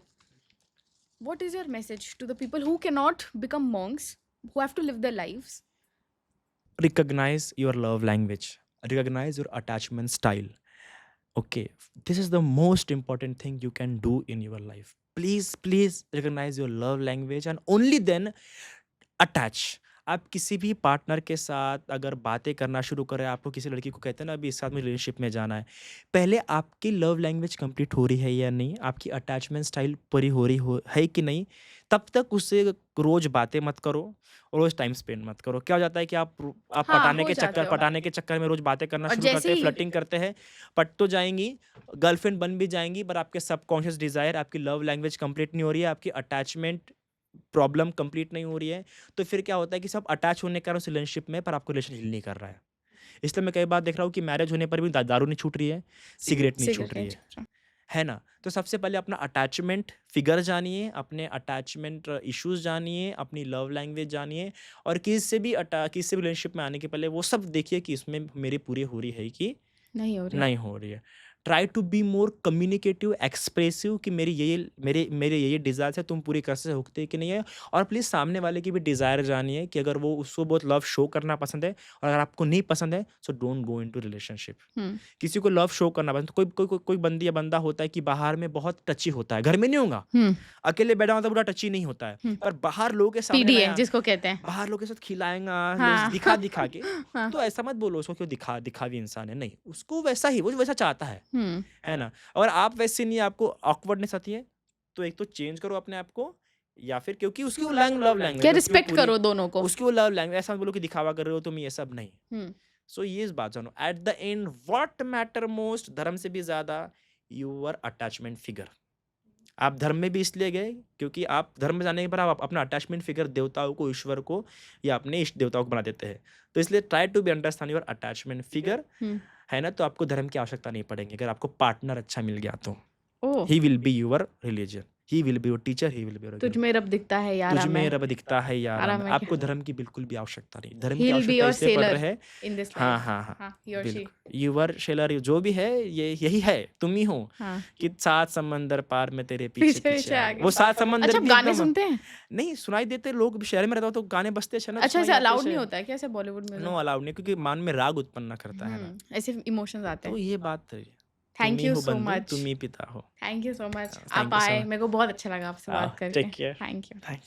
What is your message to the people who can not become monks, who have to live their lives? recognize your love language, recognize your attachment style. Okay, this is the most important thing you can do in your life. Please recognize your love language and only then attach. आप किसी भी partner के साथ अगर बातें करना शुरू करें, आपको किसी लड़की को कहते हैं ना अभी इस साथ मुझे रिलेशनशिप में जाना है, पहले आपकी लव लैंग्वेज कंप्लीट हो रही है या नहीं, आपकी अटैचमेंट स्टाइल पूरी हो रही हो है कि नहीं, तब तक उससे रोज़ बातें मत करो और रोज़ टाइम स्पेंड मत करो। क्या हो जाता है कि आप हाँ, हो जाते हो। पटाने के चक्कर में रोज़ बातें करना और शुरू करते जैसे हैं, ही फ्लर्टिंग करते हैं, पट तो जाएँगी, गर्लफ्रेंड बन भी जाएँगी, पर आपके सबकॉन्शियस डिज़ायर, आपकी लव लैंग्वेज कंप्लीट नहीं हो रही है, आपकी अटैचमेंट प्रॉब्लम कंप्लीट नहीं हो रही है, तो फिर क्या होता है कि सब अटैच होने के कारण उस रिलेशनशिप में, पर आपको रिलेशन हील नहीं कर रहा है। इसलिए मैं कई बार देख रहा हूँ कि मैरिज होने पर भी दारू नहीं छूट रही है, सिगरेट नहीं छूट रही सिगरेट। है ना? तो सबसे पहले अपना अटैचमेंट फिगर जानिए, अपने अटैचमेंट इश्यूज़ जानिए, अपनी लव लैंग्वेज जानिए और किसी भी रिलेशनशिप में आने के पहले वो सब देखिए कि इसमें मेरी पूरी हो रही है कि नहीं हो रही। नहीं हो रही है। Try to be more communicative, expressive कि मेरे ये डिज़ायर्स है, तुम पूरी कर सकते कि नहीं है। और प्लीज़ सामने वाले की भी डिज़ायर जानिए कि अगर वो उसको बहुत लव शो करना पसंद है और अगर आपको नहीं पसंद है, so don't go into relationship. हुँ, किसी को लव शो करना पसंद, कोई बंदी या बंदा होता है कि बाहर में बहुत टची होता है, घर में नहीं होगा, हुँ, अकेले बैठा होता है, पूरा टची नहीं होता है, हुँ। पर बाहर लोगों के सामने पीडीए नया, जिसको कहते हैं। बाहर लोगों के साथ खिलाएगा, हाँ। दिखा के। हाँ। तो ऐसा मत बोलो उसको कि वो दिखावी इंसान है, नहीं, उसको वैसा ही, वो वैसा चाहता हुँ, है ना? अगर आप वैसे नहीं, आपको ऑकवर्डनेस आती है, तो एक तो चेंज करो अपने आप को, या फिर क्योंकि उसकी वो लव लैंग्वेज क्या है, रिस्पेक्ट करो दोनों को। उसकी वो लव लैंग्वेज, ऐसा मत बोलो कि दिखावा कर रहे हो तुम, ये सब नहीं। हुँ, सो ये इस बात जानो, eight the and what matter most, धर्म से भी ज़्यादा योर अटैचमेंट फिगर। आप धर्म में भी इसलिए गए क्योंकि आप धर्म में जाने के बाद आप अपना अटैचमेंट फिगर देवताओं को, ईश्वर को या अपने इष्ट देवताओं को बना देते हैं। तो इसलिए try to be understand your attachment figure, हुँ। है ना? तो आपको धर्म की आवश्यकता नहीं पड़ेगी अगर आपको पार्टनर अच्छा मिल गया तो। Oh! He will be your religion, he will be your teacher, he will be your तुझ गाइड। में रब दिखता है यारा तुझ में मैं, रब दिखता है यारा यारा में। मैं आपको क्या। धर्म की बिल्कुल भी आवश्यकता नहीं। धर्म ही की विल बी आवश्यकता योर इसलिए पड़ सेलर रही है। इन दिस हाँ, लाइफ। हाँ, हाँ। हाँ, ही और शी। बिल्कुल। यूर शेलर जो भी है, ये यही है, तुम ही हो हाँ। कि 7 समंदर पार में तेरे पीछे पीछे पीछे आए। आगे। वो 7 समंदर अच्छा, आप भी गाने एकदम सुनते हैं? नहीं सुनाई देते। लोग शहर में रहता हो तो गाने बजते हैं ना, तो अच्छा, सुनाई ऐसे आते अलाउड नहीं हैं। होता है क्या ऐसे बॉलीवुड नो म्यूज़िक? अलाउड नहीं, क्योंकि मन में राग उत्पन्न करता है ना। ऐसे इमोशंस आते तो हैं। ये बात है। तुम थैंक ही यू हो सो बंधु, मच। तुम ही पिता हो। Thank you so much. Thank आप यू सो आए, मच। मेरे को बहुत अच्छा लगा आपसे बात करके। Take care. Thank you. Thank you.